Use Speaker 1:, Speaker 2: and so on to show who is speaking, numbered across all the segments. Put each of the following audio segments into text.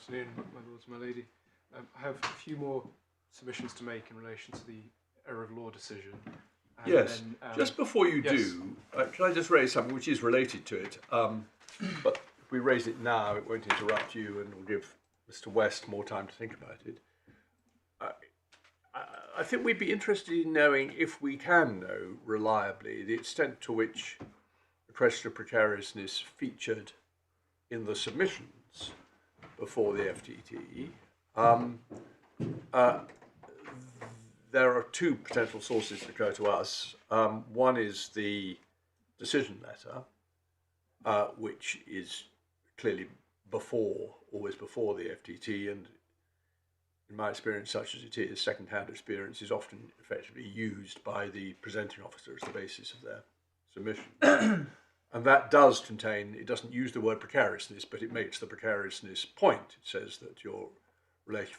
Speaker 1: afternoon, my lords and my lady. I have a few more submissions to make in relation to the error of law decision. And
Speaker 2: yes,
Speaker 1: then,
Speaker 2: just before you do, can I just raise something which is related to it? But if we raise it now, it won't interrupt you and will give Mr. West more time to think about it. I think we'd be interested in knowing, if we can know reliably, the extent to which the question of precariousness featured in the submissions before the FTT. There are two potential sources that occur to us. One is the decision letter, which is clearly always before the FTT, and in my experience, such as it is, second-hand experience is often effectively used by the presenting officer as the basis of their submission. And that does contain, it doesn't use the word precariousness, but it makes the precariousness point. It says that your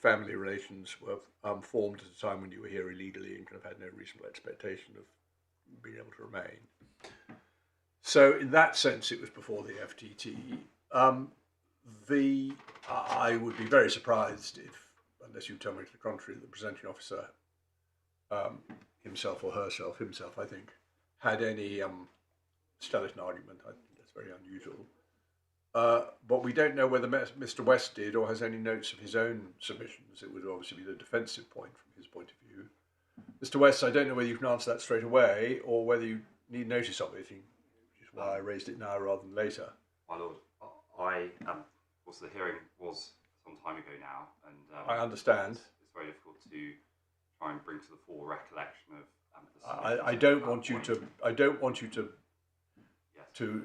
Speaker 2: family relations were formed at a time when you were here illegally and kind of had no reasonable expectation of being able to remain. So in that sense, it was before the FTT. I would be very surprised if, unless you tell me to the contrary, the presenting officer himself, I think, had any skeleton argument. I think that's very unusual. But we don't know whether Mr. West did or has any notes of his own submissions. It would obviously be the defensive point from his point of view. Mr. West, I don't know whether you can answer that straight away or whether you need notice of it, which is why I raised it now rather than later.
Speaker 3: My lord, of course, the hearing was some time ago now, and
Speaker 2: I understand.
Speaker 3: It's very difficult to try and bring to the full recollection of.
Speaker 2: I don't want you to. I don't want you to. Yes. To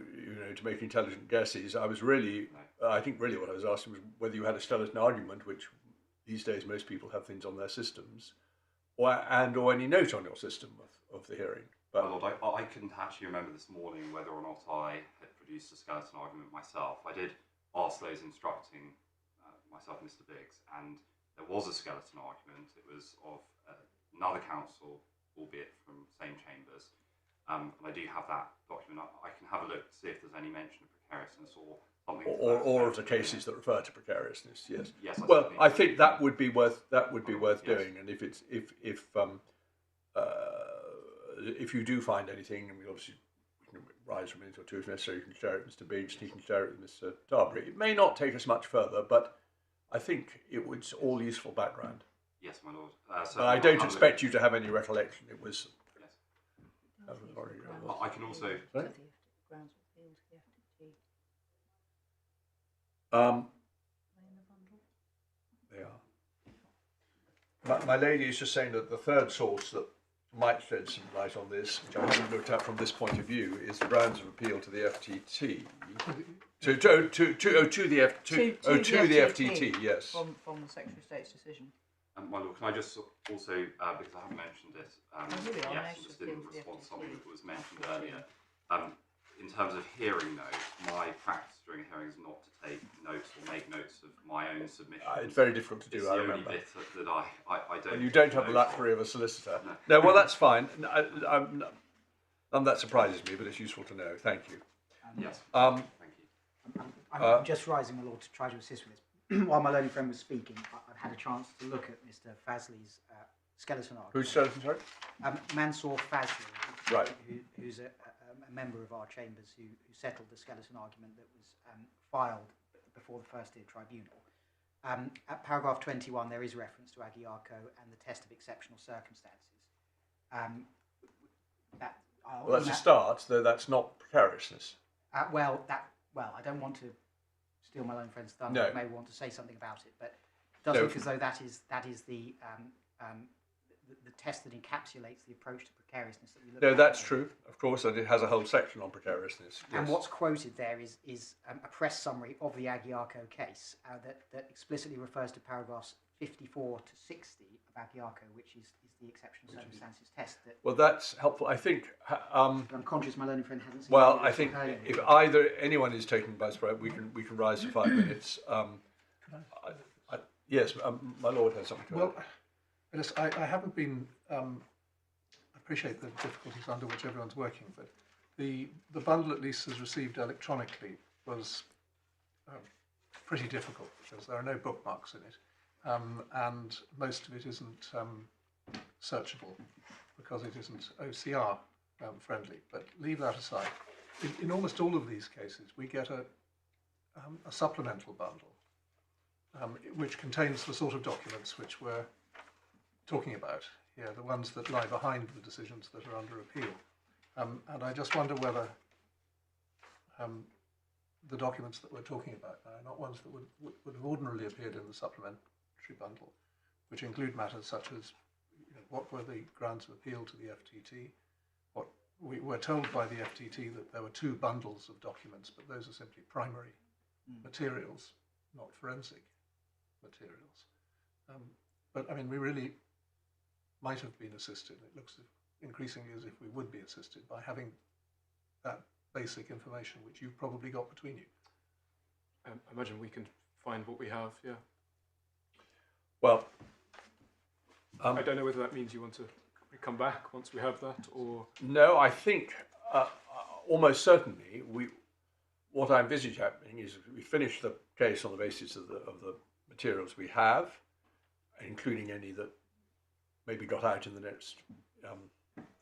Speaker 2: make intelligent guesses. I was really. No. I think really what I was asking was whether you had a skeleton argument, which these days most people have things on their systems, or any note on your system of the hearing.
Speaker 3: But my lord, I couldn't actually remember this morning whether or not I had produced a skeleton argument myself. I did ask those instructing myself and Mr. Biggs, and there was a skeleton argument. It was of another counsel, albeit from same chambers, and I do have that document. I can have a look to see if there's any mention of precariousness or something.
Speaker 2: Or of the cases that refer to precariousness. Yes.
Speaker 3: Yes.
Speaker 2: I think that would be worth doing, and if you do find anything, and we obviously can rise from a minute or two if necessary, you can share it with Mr. Biggs, he can share it with Mr. Darbury. It may not take us much further, but I think it was all useful background.
Speaker 3: Yes, my lord.
Speaker 2: So I don't expect you to have any recollection. It was.
Speaker 3: Yes.
Speaker 2: I
Speaker 3: can also.
Speaker 2: They are. My lady is just saying that the third source that might shed some light on this, which I haven't looked at from this point of view, is the grounds of appeal to the FTT. To the FTT, yes.
Speaker 4: From the Secretary of State's decision.
Speaker 3: My lord, can I just also, because I haven't mentioned it, just in response to something that was mentioned earlier, in terms of hearing notes, my practice during a hearing is not to take notes or make notes of my own submission.
Speaker 2: It's very difficult to do, I remember.
Speaker 3: It's the only bit that I don't.
Speaker 2: And you don't have the luxury of a solicitor. No, well, that's fine. None that surprises me, but it's useful to know. Thank you.
Speaker 3: Yes.
Speaker 2: Thank
Speaker 5: you. I'm just rising, my lord, to try to assist with this. While my learned friend was speaking, I've had a chance to look at Mr. Fazli's skeleton argument.
Speaker 2: Who's skeleton, sorry?
Speaker 5: Mansour Fazli,
Speaker 2: right.
Speaker 5: who's a member of our chambers who settled the skeleton argument that was filed before the First Tier Tribunal. At paragraph 21, there is reference to Aguiarco and the test of exceptional circumstances.
Speaker 2: That's a start, though that's not precariousness.
Speaker 5: I don't want to steal my own friend's thunder. I may want to say something about it, but it does look as though that is the test that encapsulates the approach to precariousness that we look at.
Speaker 2: No, that's true, of course, and it has a whole section on precariousness.
Speaker 5: And what's quoted there is a press summary of the Aguiarco case that explicitly refers to paragraphs 54 to 60 of Aguiarco, which is the exceptional circumstances test. Well,
Speaker 2: that's helpful. I think.
Speaker 5: I'm conscious my learned friend hasn't seen.
Speaker 2: Well, I think if either anyone is taken by surprise, we can rise for 5 minutes. Yes, my lord has something to add.
Speaker 6: I haven't been. I appreciate the difficulties under which everyone's working, but the bundle at least as received electronically was pretty difficult because there are no bookmarks in it, and most of it isn't searchable because it isn't OCR friendly. But leave that aside. In almost all of these cases, we get a supplemental bundle, which contains the sort of documents which we're talking about here, the ones that lie behind the decisions that are under appeal. And I just wonder whether the documents that we're talking about now are not ones that would have ordinarily appeared in the supplementary bundle, which include matters such as what were the grounds of appeal to the FTT. What we were told by the FTT that there were 2 bundles of documents, but those are simply primary materials, not forensic materials. But I mean, we really might have been assisted. It looks increasingly as if we would be assisted by having that basic information, which you've probably got between you.
Speaker 1: I imagine we can find what we have, yeah.
Speaker 2: Well,
Speaker 1: I don't know whether that means you want to come back once we have that, or...
Speaker 2: no, I think almost certainly what I envisage happening is we finish the case on the basis of the materials we have, including any that maybe got out in the next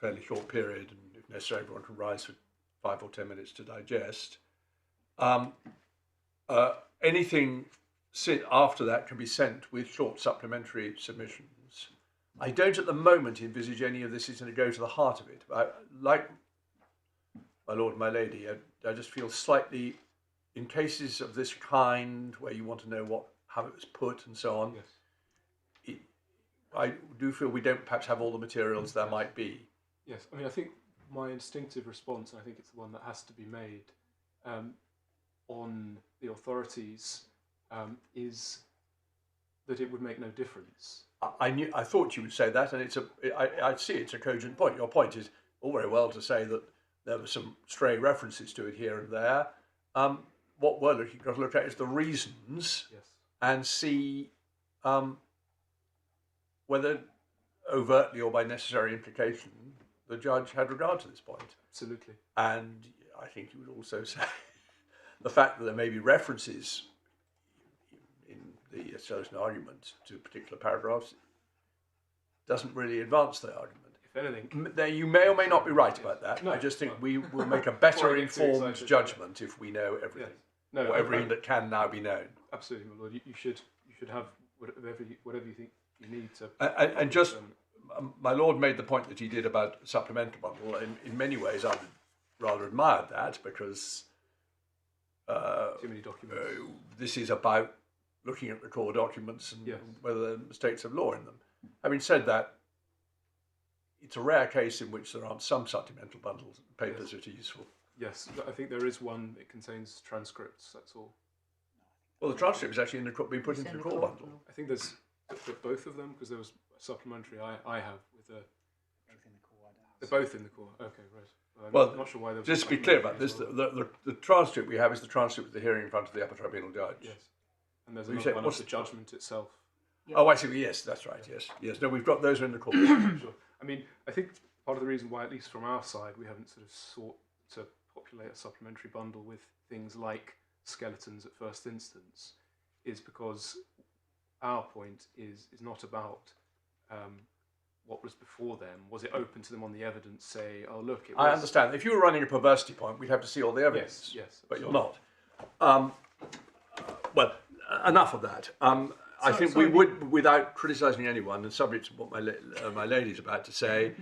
Speaker 2: fairly short period, and if necessary, everyone can rise for 5 or 10 minutes to digest. Anything after that can be sent with short supplementary submissions. I don't at the moment envisage any of this is going to go to the heart of it. Like my lord and my lady, I just feel slightly, in cases of this kind where you want to know how it was put and so on,
Speaker 1: Yes.
Speaker 2: I do feel we don't perhaps have all the materials there might be.
Speaker 1: Yes, I mean, I think my instinctive response, and I think it's the one that has to be made on the authorities, is that it would make no difference.
Speaker 2: I thought you would say that, and I see it's a cogent point. Your point is all very well to say that there were some stray references to it here and there. What we're got to look at is the reasons,
Speaker 1: Yes.
Speaker 2: and see whether overtly or by necessary implication the judge had regard to this point.
Speaker 1: Absolutely.
Speaker 2: And I think you would also say the fact that there may be references in the certain argument to particular paragraphs doesn't really advance the argument.
Speaker 1: If anything,
Speaker 2: You may or may not be right about that.
Speaker 1: No,
Speaker 2: I just think
Speaker 1: no.
Speaker 2: we will make a better
Speaker 1: Before I get too
Speaker 2: informed
Speaker 1: excited.
Speaker 2: judgment if we know everything,
Speaker 1: yes. No,
Speaker 2: or everything that can now be known.
Speaker 1: absolutely, my lord. You should have whatever you think you need to.
Speaker 2: And just, my lord made the point that he did about supplemental bundle. In many ways, I rather admired that, because
Speaker 1: too many documents.
Speaker 2: this is about looking at the core documents and
Speaker 1: Yes.
Speaker 2: whether there are mistakes of law in them. Having said that, it's a rare case in which there aren't some supplemental bundles and papers which are useful.
Speaker 1: Yes, I think there is one. It contains transcripts. That's all.
Speaker 2: Well, the transcript is actually being put into the core bundle.
Speaker 1: I think there's both of them, because there was a supplementary I have with a.
Speaker 5: Both in the core.
Speaker 1: They're both in the core. Okay, right.
Speaker 2: Well,
Speaker 1: I'm not sure why there was.
Speaker 2: Just
Speaker 1: a
Speaker 2: to be clear about
Speaker 1: supplementary
Speaker 2: this,
Speaker 1: as well.
Speaker 2: the transcript we have is the transcript of the hearing in front of the Upper Tribunal judge.
Speaker 1: Yes, and there's
Speaker 2: You
Speaker 1: another
Speaker 2: say-
Speaker 1: one of
Speaker 2: what's
Speaker 1: the
Speaker 2: the-
Speaker 1: judgment itself.
Speaker 2: Oh, I see. Yes, that's right. Yes. No, we've got those are in the core.
Speaker 1: Sure. I mean, I think part of the reason why, at least from our side, we haven't sort of sought to populate a supplementary bundle with things like skeletons at first instance is because our point is not about what was before them. Was it open to them on the evidence? Say, oh look, it was.
Speaker 2: I understand. If you were running a perversity point, we'd have to see all the evidence.
Speaker 1: Yes.
Speaker 2: But you're not. Well, enough of that. I think we would, without criticising anyone, and subject to what my lady's about to say,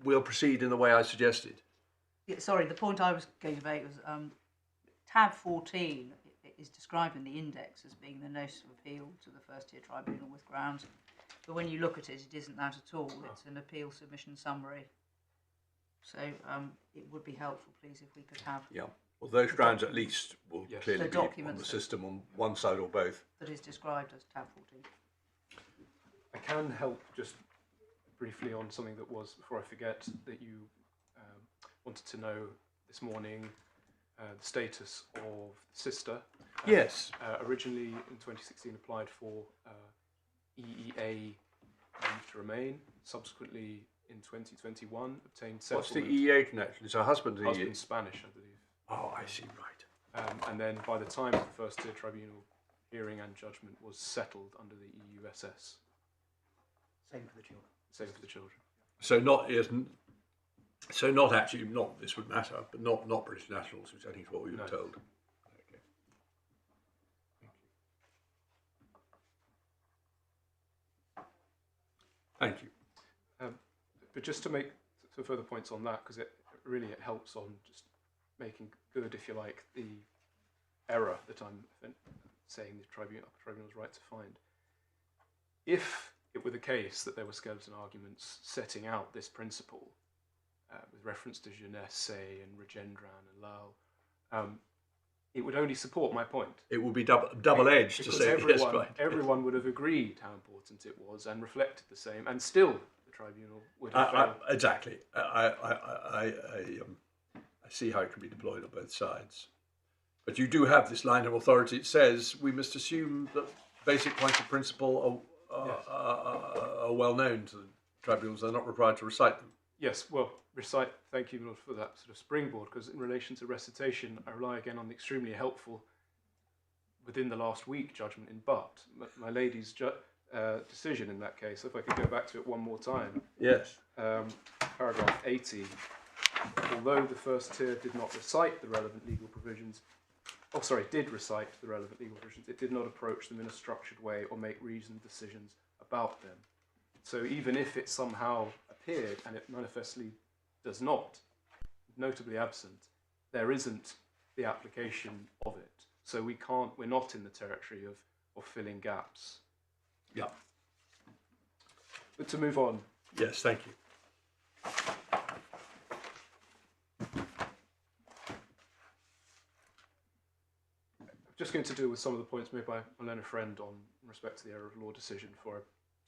Speaker 2: we'll proceed in the way I suggested.
Speaker 4: Yeah, sorry, the point I was going to make was tab 14 is described in the index as being the notice of appeal to the First Tier Tribunal with grounds. But when you look at it, it isn't that at all. It's an appeal submission summary. So it would be helpful, please, if we could have
Speaker 2: Yeah. Well, those grounds at least will
Speaker 1: Yes.
Speaker 2: clearly
Speaker 4: The
Speaker 2: be on
Speaker 4: documents
Speaker 2: the
Speaker 4: that-
Speaker 2: system on one side or both.
Speaker 4: that is described as tab 14.
Speaker 1: I can help just briefly on something that was, before I forget, that you wanted to know this morning, the status of sister.
Speaker 2: Yes.
Speaker 1: Originally in 2016 applied for EEA leave to remain. Subsequently in 2021 obtained
Speaker 2: What's the
Speaker 1: settlement.
Speaker 2: EEA connection? It's her husband.
Speaker 1: Husband Spanish, I believe.
Speaker 2: Oh, I see. Right.
Speaker 1: and then by the time of the First Tier Tribunal hearing and judgment was settled under the EUSS.
Speaker 5: Same for the children.
Speaker 1: Same for the children.
Speaker 2: So not actually, not this would matter, but not British nationals, which I think is what we were told. Okay. Thank you.
Speaker 1: But just to make some further points on that, because it helps on just making good, if you like, the error that I'm saying the Upper Tribunal is right to find. If it were the case that there were skeleton arguments setting out this principle, with reference to Jeunesse, say, and Regendran and Lal, it would only support my point.
Speaker 2: It would be double-edged to say
Speaker 1: everyone,
Speaker 2: yes, right.
Speaker 1: Everyone would have agreed how important it was and reflected the same, and still the tribunal would have failed.
Speaker 2: Exactly. I see how it can be deployed on both sides. But you do have this line of authority. It says we must assume that basic points of principle are well known to the tribunals. They're not required to recite them.
Speaker 1: Yes, well, thank you, Lord, for that sort of springboard, because in relation to recitation, I rely again on the extremely helpful, within the last week, judgment in Butt, my lady's decision in that case. If I could go back to it one more time.
Speaker 2: Yes.
Speaker 1: Paragraph 80. Although the First Tier did not recite the relevant legal provisions, did recite the relevant legal provisions, it did not approach them in a structured way or make reasoned decisions about them. So even if it somehow appeared, and it manifestly does not, notably absent, there isn't the application of it. So we're not in the territory of filling gaps.
Speaker 2: Yeah.
Speaker 1: But to move on.
Speaker 2: Yes, thank you.
Speaker 1: I'm just going to deal with some of the points made by my learned friend on respect to the error of law decision before I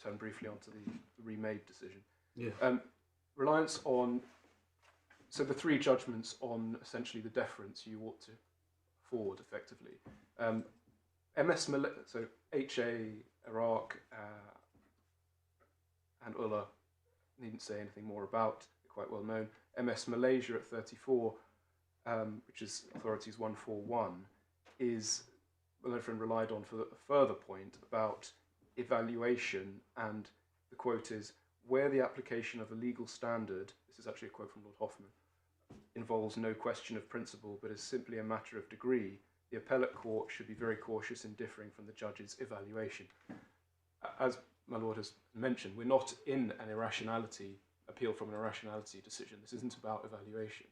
Speaker 1: turn briefly onto the remade decision.
Speaker 2: Yeah.
Speaker 1: Reliance on, so the three judgments on essentially the deference you ought to afford effectively. So HA, Iraq, and Ullah, needn't say anything more about, quite well known. MS Malaysia at 34, which is Authorities 141, is, my learned friend relied on for a further point about evaluation, and the quote is, where the application of a legal standard, this is actually a quote from Lord Hoffman, involves no question of principle but is simply a matter of degree, the appellate court should be very cautious in differing from the judge's evaluation. As my lord has mentioned, we're not in an appeal from an irrationality decision. This isn't about evaluation.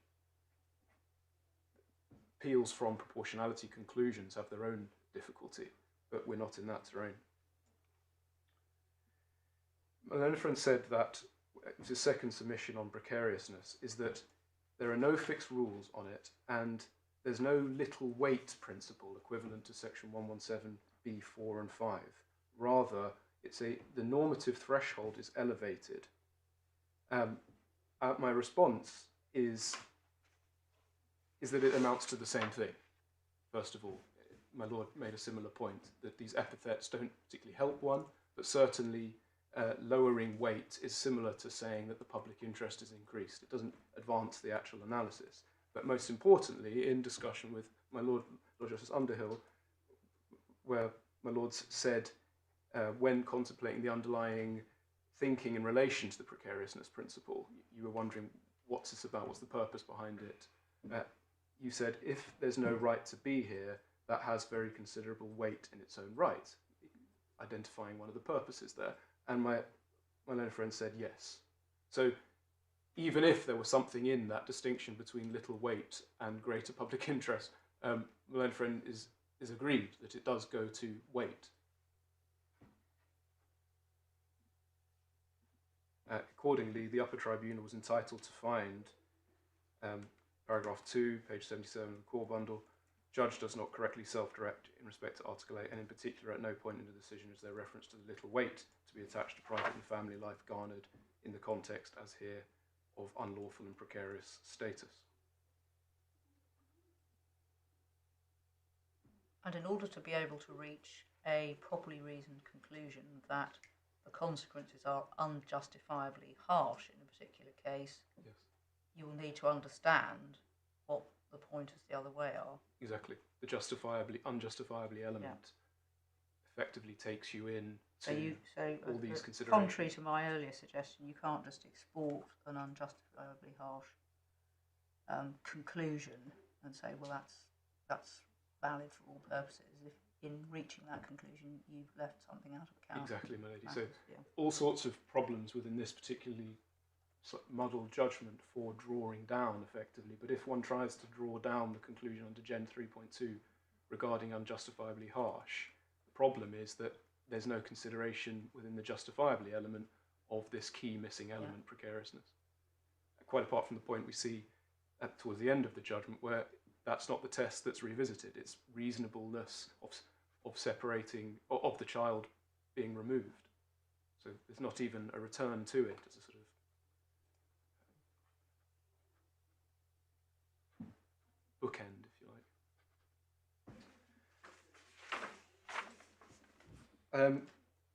Speaker 1: Appeals from proportionality conclusions have their own difficulty, but we're not in that terrain. My learned friend said that his second submission on precariousness is that there are no fixed rules on it, and there's no little weight principle equivalent to section 117b4 and 5. Rather, the normative threshold is elevated. My response is that it amounts to the same thing. First of all, my lord made a similar point that these epithets don't particularly help one, but certainly lowering weight is similar to saying that the public interest is increased. It doesn't advance the actual analysis. But most importantly, in discussion with my Lord Justice Underhill, where my lords said, when contemplating the underlying thinking in relation to the precariousness principle, you were wondering what's this about, what's the purpose behind it. You said, if there's no right to be here, that has very considerable weight in its own right, identifying one of the purposes there. And my learned friend said yes. So even if there was something in that distinction between little weight and greater public interest, my learned friend is agreed that it does go to weight. Accordingly, the Upper Tribunal was entitled to find, paragraph 2, page 77 of the core bundle, judge does not correctly self-direct in respect to Article 8, and in particular at no point in the decision is there reference to the little weight to be attached to private and family life garnered in the context, as here, of unlawful and precarious status.
Speaker 4: And in order to be able to reach a properly reasoned conclusion that the consequences are unjustifiably harsh in a particular case,
Speaker 1: Yes.
Speaker 4: you will need to understand what the pointers the other way are.
Speaker 1: Exactly. The unjustifiably element effectively takes you in to all these considerations.
Speaker 4: Contrary to my earlier suggestion, you can't just export an unjustifiably harsh conclusion and say, well, that's valid for all purposes. If in reaching that conclusion you've left something out of account.
Speaker 1: Exactly, my lady. So all sorts of problems within this particularly muddled judgment for drawing down effectively. But if one tries to draw down the conclusion under Gen 3.2 regarding unjustifiably harsh, the problem is that there's no consideration within the justifiably element of this key missing element, precariousness. Quite apart from the point we see towards the end of the judgment, where that's not the test that's revisited. It's reasonableness of separating, of the child being removed. So there's not even a return to it as a sort of bookend, if you like.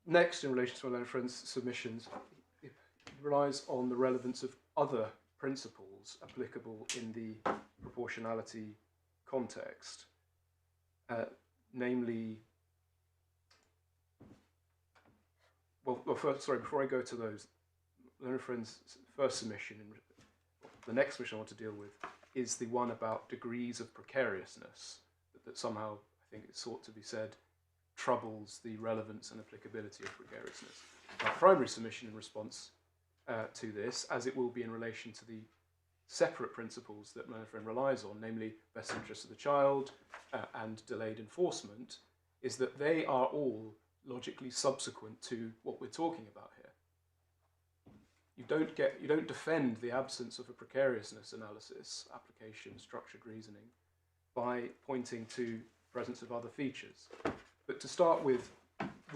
Speaker 1: Next, in relation to my learned friend's submissions, it relies on the relevance of other principles applicable in the proportionality context, namely, before I go to those, learned friend's first submission, the next submission I want to deal with is the one about degrees of precariousness, that somehow, I think it's sought to be said, troubles the relevance and applicability of precariousness. My primary submission in response to this, as it will be in relation to the separate principles that my friend relies on, namely best interest of the child and delayed enforcement, is that they are all logically subsequent to what we're talking about here. You don't defend the absence of a precariousness analysis, application, structured reasoning, by pointing to presence of other features. But to start with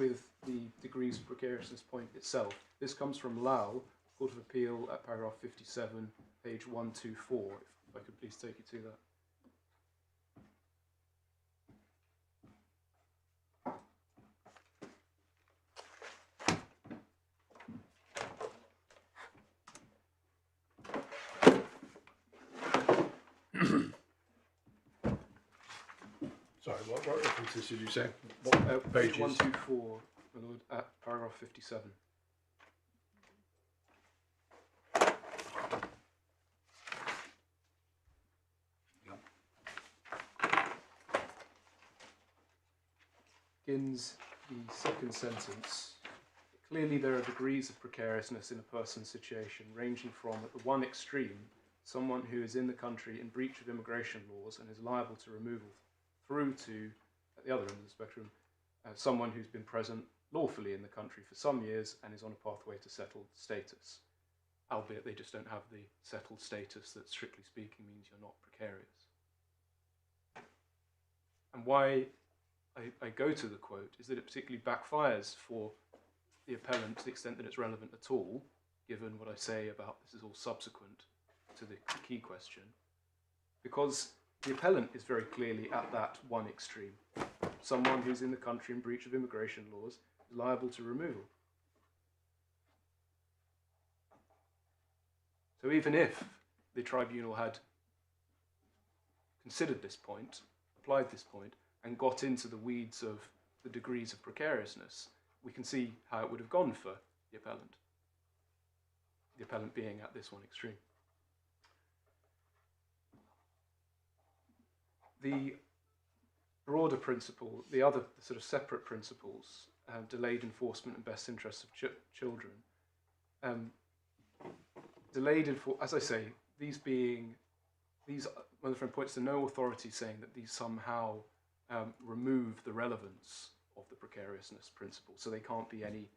Speaker 1: the degrees of precariousness point itself, this comes from Lau, Court of Appeal at paragraph 57, page 124, if I could please take you to that.
Speaker 2: Sorry, what references did you say? What
Speaker 1: Page
Speaker 2: pages?
Speaker 1: 124, my lord, at paragraph 57. Begins the second sentence. Clearly there are degrees of precariousness in a person's situation, ranging from, at the one extreme, someone who is in the country in breach of immigration laws and is liable to removal, through to, at the other end of the spectrum, someone who's been present lawfully in the country for some years and is on a pathway to settled status, albeit they just don't have the settled status that, strictly speaking, means you're not precarious. And why I go to the quote is that it particularly backfires for the appellant to the extent that it's relevant at all, given what I say about this is all subsequent to the key question, because the appellant is very clearly at that one extreme. Someone who's in the country in breach of immigration laws is liable to removal. So even if the tribunal had considered this point, applied this point, and got into the weeds of the degrees of precariousness, we can see how it would have gone for the appellant being at this one extreme. The broader principle, the other sort of separate principles, delayed enforcement and best interests of children, as I say, my friend points to no authority saying that these somehow remove the relevance of the precariousness principle, so they can't be any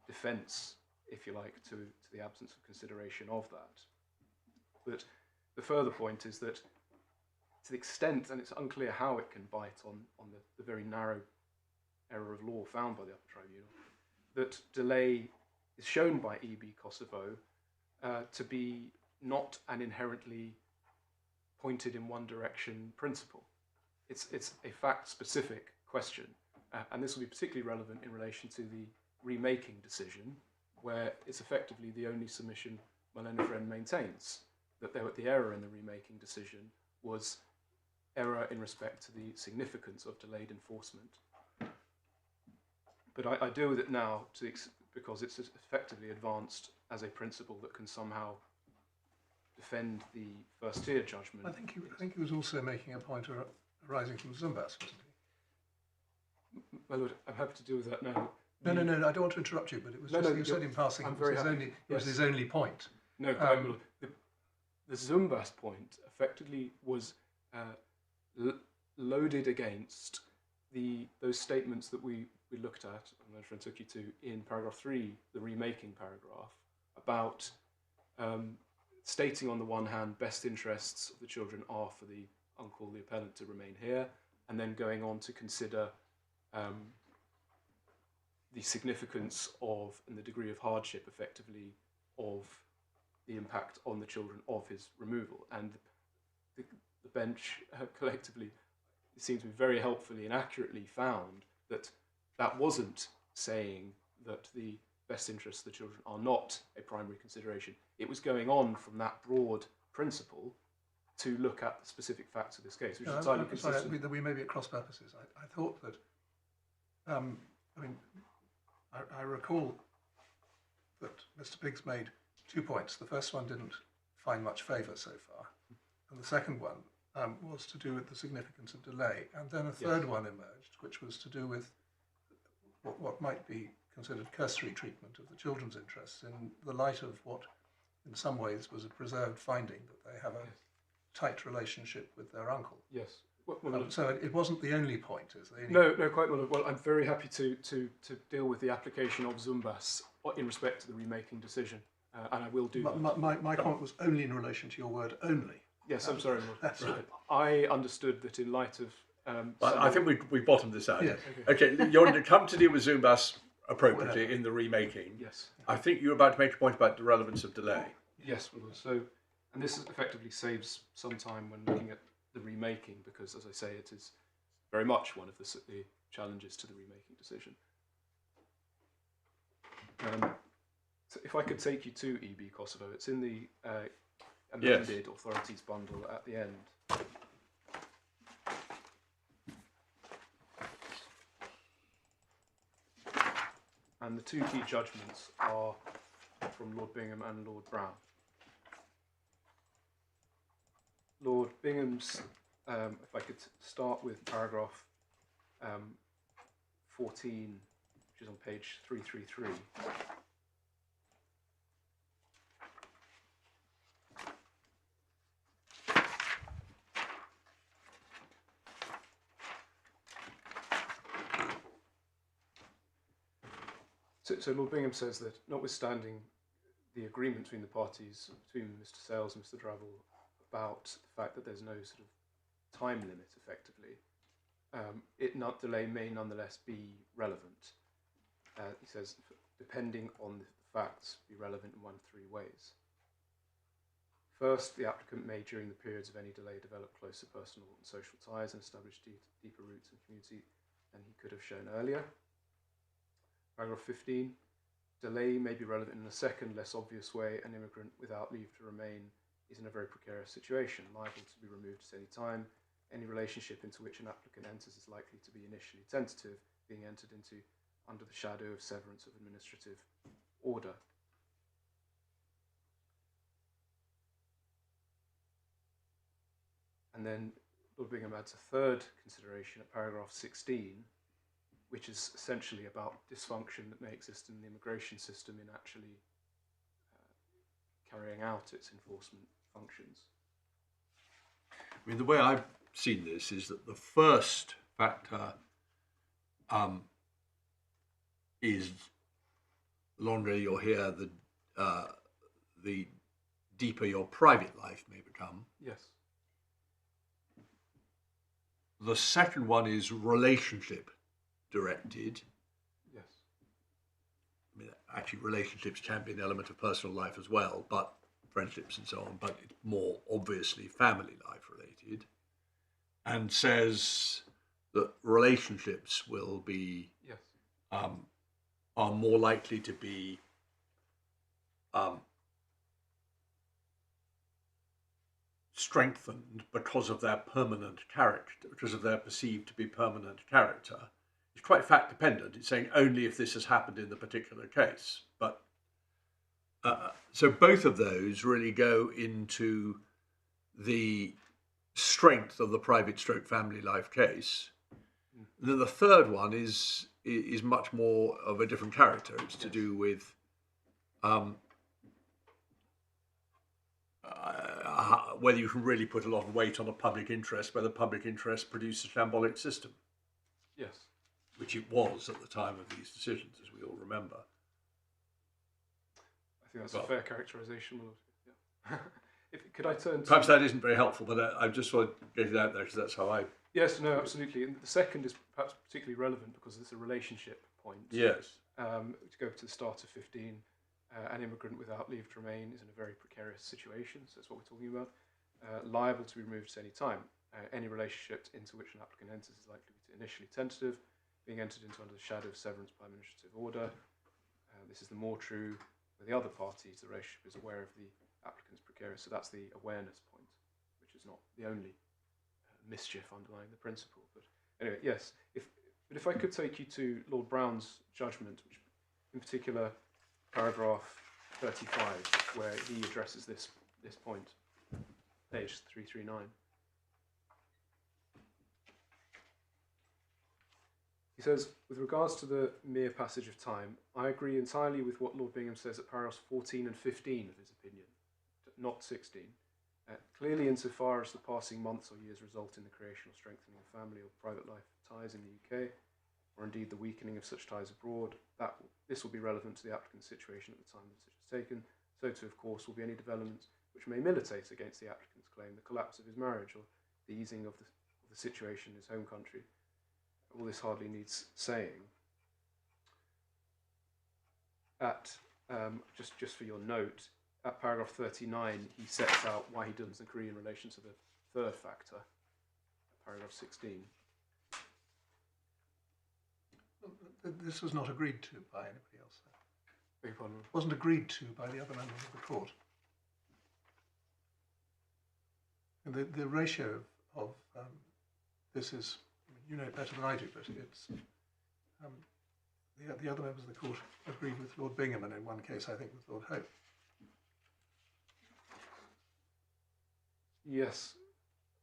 Speaker 1: defence, if you like, to the absence of consideration of that. But the further point is that to the extent, and it's unclear how it can bite on the very narrow error of law found by the Upper Tribunal, that delay is shown by E.B. Kosovo to be not an inherently pointed in one direction principle. It's a fact-specific question, and this will be particularly relevant in relation to the remaking decision, where it's effectively the only submission my learned friend maintains, that the error in the remaking decision was error in respect to the significance of delayed enforcement. But I deal with it now because it's effectively advanced as a principle that can somehow defend the first tier judgment.
Speaker 6: I think he was also making a point arising from Zumbas, wasn't he?
Speaker 1: My lord, I'm happy to deal with that now.
Speaker 6: No, I don't want to interrupt you, but it was you said in passing it was his only point.
Speaker 1: No, quite well. The Zumbas point effectively was loaded against those statements that we looked at, and I took you to in paragraph 3, the remaking paragraph, about stating on the one hand best interests of the children are for the uncle, the appellant, to remain here, and then going on to consider the significance of and the degree of hardship effectively of the impact on the children of his removal. And the bench collectively, it seems to be very helpfully and accurately found that that wasn't saying that the best interests of the children are not a primary consideration. It was going on from that broad principle to look at the specific facts of this case, which is entirely consistent.
Speaker 6: Sorry, we may be at cross purposes. I thought that, I recall that Mr. Biggs made 2 points. The first one didn't find much favour so far, and the second one was to do with the significance of delay, and then a third one emerged, which was to do with what might be considered cursory treatment of the children's interests in the light of what, in some ways, was a preserved finding that they have a tight relationship with their uncle.
Speaker 1: Yes.
Speaker 6: So it wasn't the only point, is there?
Speaker 1: No, quite well. Well, I'm very happy to deal with the application of Zumbas in respect to the remaking decision, and I will do that.
Speaker 6: My comment was only in relation to your word "only."
Speaker 1: Yes, I'm sorry, Lord.
Speaker 6: That's right.
Speaker 1: I understood that in light of...
Speaker 2: I think we bottomed this out.
Speaker 6: Yeah.
Speaker 2: Okay, you're going to come to deal with Zumbas appropriately in the remaking.
Speaker 1: Yes.
Speaker 2: I think you were about to make a point about the relevance of delay.
Speaker 1: Yes, well, so, and this effectively saves some time when looking at the remaking, because, as I say, it is very much one of the challenges to the remaking decision. So if I could take you to EB Kosovo, it's in the amended authorities bundle at the end. And the two key judgments are from Lord Bingham and Lord Brown. Lord Bingham's, if I could start with paragraph 14, which is on page 333. So Lord Bingham says that, notwithstanding the agreement between the parties, between Mr. Sales and Mr. Drabble, about the fact that there's no sort of time limit, effectively, delay may nonetheless be relevant. He says, depending on the facts, be relevant in one of 3 ways. First, the applicant may, during the periods of any delay, develop closer personal and social ties and establish deeper roots in community than he could have shown earlier. Paragraph 15, delay may be relevant in a second, less obvious way. An immigrant without leave to remain is in a very precarious situation, liable to be removed at any time. Any relationship into which an applicant enters is likely to be initially tentative, being entered into under the shadow of severance of administrative order. And then Lord Bingham adds a third consideration at paragraph 16, which is essentially about dysfunction that may exist in the immigration system in actually carrying out its enforcement functions.
Speaker 2: I mean, the way I've seen this is that the first factor is the longer you're here, the deeper your private life may become.
Speaker 1: Yes.
Speaker 2: The second one is relationship directed.
Speaker 1: Yes.
Speaker 2: I mean, actually, relationships can be an element of personal life as well, but friendships and so on, but it's more obviously family life related, and says that relationships will be are more likely to be strengthened because of their permanent character, because of their perceived to be permanent character. It's quite fact dependent. It's saying only if this has happened in the particular case. But so both of those really go into the strength of the private stroke family life case. And then the third one is much more of a different character. It's to do with whether you can really put a lot of weight on a public interest, whether public interest produced a shambolic system.
Speaker 1: Yes.
Speaker 2: Which it was at the time of these decisions, as we all remember.
Speaker 1: I think that's a fair characterisation. Yeah. Could I turn to...
Speaker 2: Perhaps that isn't very helpful, but I just want to get it out there because that's how I...
Speaker 1: Yes, no, absolutely. And the second is perhaps particularly relevant because it's a relationship point.
Speaker 2: Yes.
Speaker 1: To go to the start of 15, an immigrant without leave to remain is in a very precarious situation, so that's what we're talking about. Liable to be removed at any time. Any relationship into which an applicant enters is likely to be initially tentative, being entered into under the shadow of severance by administrative order. This is the more true where the other party to the relationship is aware of the applicant's precarious. So that's the awareness point, which is not the only mischief underlying the principle. But anyway, yes. If I could take you to Lord Brown's judgment, which in particular paragraph 35, where he addresses this point, page 339. He says, with regards to the mere passage of time, I agree entirely with what Lord Bingham says at paragraphs 14 and 15 of his opinion, not 16. Clearly, insofar as the passing months or years result in the creation or strengthening of family or private life ties in the UK, or indeed the weakening of such ties abroad, this will be relevant to the applicant's situation at the time the decision is taken. So too, of course, will be any developments which may militate against the applicant's claim, the collapse of his marriage or the easing of the situation in his home country. All this hardly needs saying. Just for your note, at paragraph 39, he sets out why he doesn't agree in relation to the third factor, paragraph 16.
Speaker 6: This was not agreed to by anybody else.
Speaker 1: Beg your pardon?
Speaker 6: It wasn't agreed to by the other members of the court. And the ratio of this is, you know it better than I do, but it's the other members of the court agreed with Lord Bingham, and in one case I think with Lord Hope.
Speaker 1: Yes.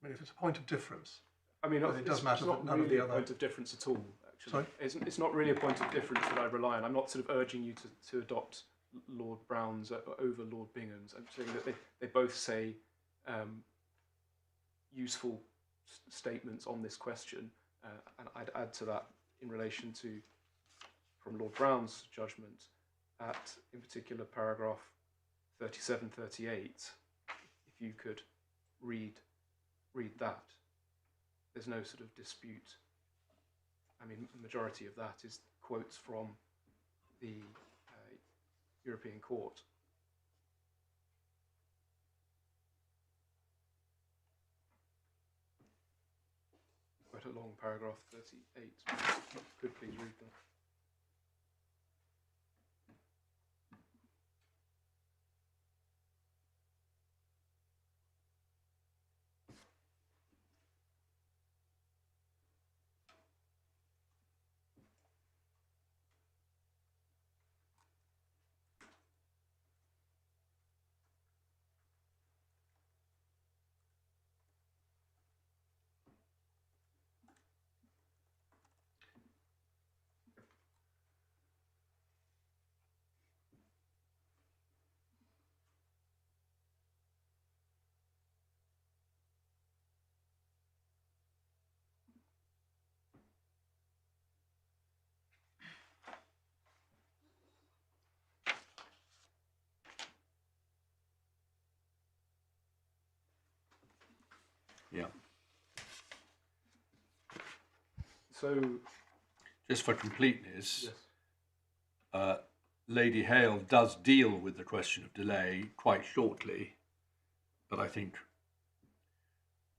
Speaker 6: I mean, if it's a point of difference,
Speaker 1: I mean,
Speaker 6: it does matter.
Speaker 1: It's not
Speaker 6: none
Speaker 1: really
Speaker 6: of the
Speaker 1: a point of difference at all. Actually,
Speaker 6: sorry?
Speaker 1: It's not really a point of difference that I rely on. I'm not sort of urging you to adopt Lord Brown's over Lord Bingham's. I'm saying that they both say useful statements on this question, and I'd add to that in relation to from Lord Brown's judgment at, in particular, paragraph 37, 38. If you could read that. There's no sort of dispute. I mean, the majority of that is quotes from the European Court. Quite a long paragraph 38. If you could please read that.
Speaker 2: Yeah.
Speaker 1: So,
Speaker 2: just for completeness,
Speaker 1: yes.
Speaker 2: Lady Hale does deal with the question of delay quite shortly, but I think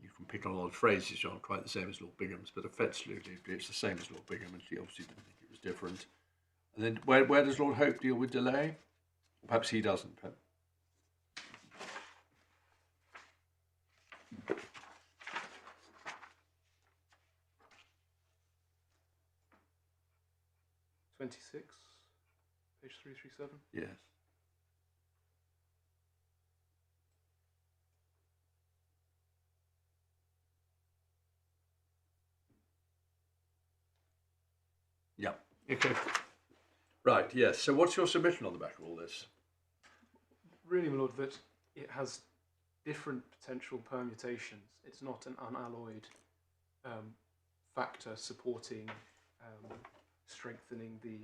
Speaker 2: you can pick on a lot of phrases which aren't quite the same as Lord Bingham's, but effectively it's the same as Lord Bingham, and she obviously didn't think it was different. And then where does Lord Hope deal with delay? Perhaps he doesn't.
Speaker 1: 26, page 337.
Speaker 2: Yes. Yeah. Okay. Right. Yes. So, what's your submission on the back of all this?
Speaker 1: Really, my lord, that it has different potential permutations. It's not an unalloyed factor supporting, strengthening the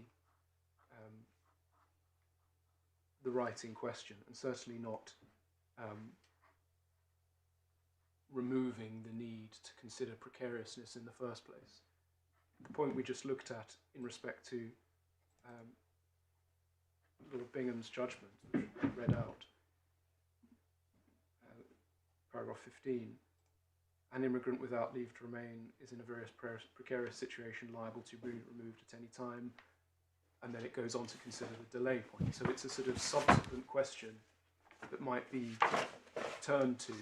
Speaker 1: right in question, and certainly not removing the need to consider precariousness in the first place. The point we just looked at in respect to Lord Bingham's judgment, which I read out, paragraph 15, an immigrant without leave to remain is in a very precarious situation liable to be removed at any time, and then it goes on to consider the delay point. So it's a sort of subsequent question that might be turned to,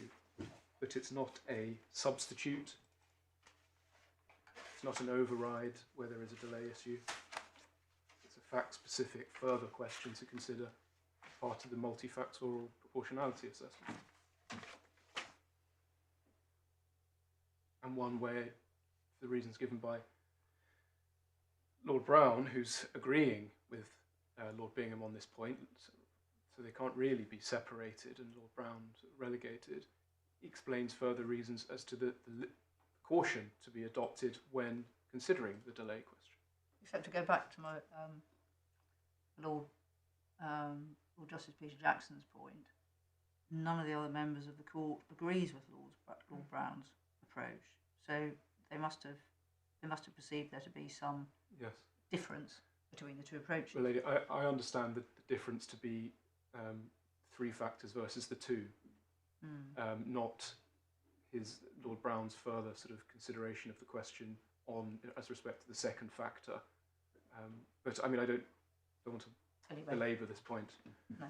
Speaker 1: but it's not a substitute. It's not an override where there is a delay issue. It's a fact-specific further question to consider as part of the multifactorial proportionality assessment. And one where the reasons given by Lord Brown, who's agreeing with Lord Bingham on this point, so they can't really be separated and Lord Brown relegated, explains further reasons as to the caution to be adopted when considering the delay question.
Speaker 4: Except to go back to my Lord Justice Peter Jackson's point, none of the other members of the court agrees with Lord Brown's approach. So they must have perceived there to be some difference between the two approaches.
Speaker 1: Well, lady, I understand the difference to be 3 factors versus the 2, not Lord Brown's further sort of consideration of the question on as respect to the second factor. But I mean, I don't want to belabor this point.
Speaker 4: No.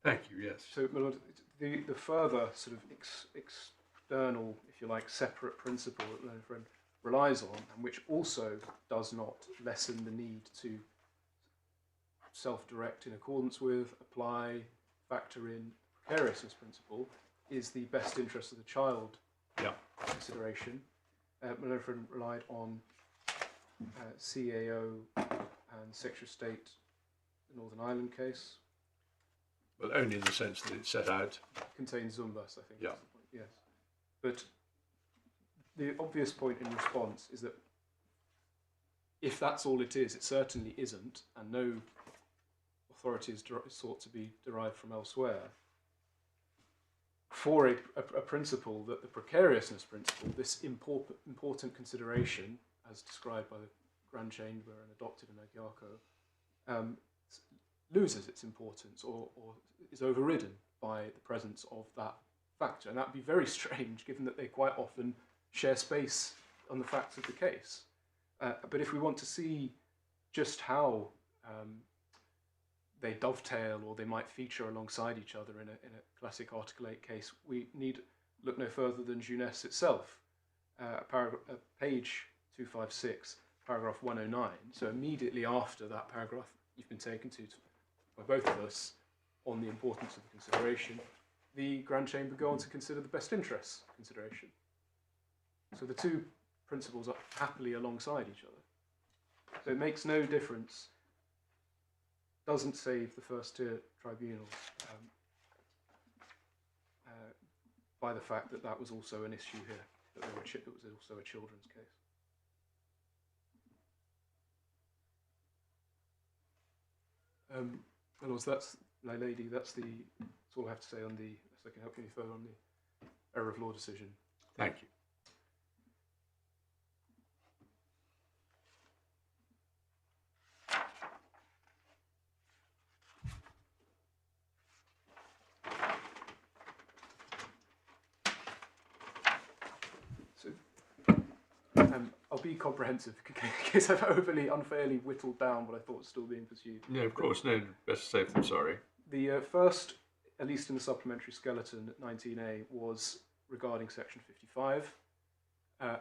Speaker 2: Thank you. Yes.
Speaker 1: So, my lord, the further sort of external, if you like, separate principle that learned friend relies on, and which also does not lessen the need to self-direct in accordance with, apply, factor in precariousness principle, is the best interest of the child consideration. My learned friend relied on CAO and Secretary of State, the Northern Ireland case.
Speaker 2: Well, only in the sense that it's set out.
Speaker 1: Contains Zumbas, I think.
Speaker 2: Yeah.
Speaker 1: Is the point. Yes. But the obvious point in response is that if that's all it is, it certainly isn't, and no authority is sought to be derived from elsewhere. For a principle that the precariousness principle, this important consideration, as described by the Grand Chamber and adopted in Agiaco, loses its importance or is overridden by the presence of that factor. And that would be very strange, given that they quite often share space on the facts of the case. But if we want to see just how they dovetail or they might feature alongside each other in a classic Article 8 case, we need look no further than Jeunesse itself, page 256, paragraph 109. So immediately after that paragraph, you've been taken to by both of us on the importance of the consideration, the Grand Chamber go on to consider the best interests consideration. So the two principles are happily alongside each other. So it makes no difference, doesn't save the First Tier Tribunal by the fact that that was also an issue here, that it was also a children's case. Well, that's my lady. That's all I have to say on the. So I can help you any further on the error of law decision.
Speaker 2: Thank you.
Speaker 1: I'll be comprehensive in case I've unfairly whittled down what I thought was still being pursued.
Speaker 2: No, of course, no, best safe than sorry.
Speaker 1: The first, at least in the supplementary skeleton at 19A, was regarding section 55.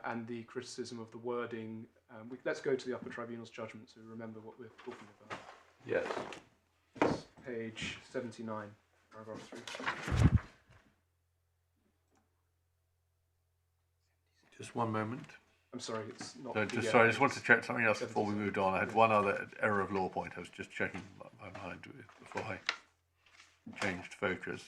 Speaker 1: and the criticism of the wording. Let's go to the Upper Tribunal's judgment to remember what we're talking about.
Speaker 2: Yes.
Speaker 1: It's page 79, paragraph 3.
Speaker 2: Just one moment.
Speaker 1: I'm sorry, it's not.
Speaker 2: No, I just want to check something else before we moved on. I had one other error of law point. I was just checking my mind before I changed focus.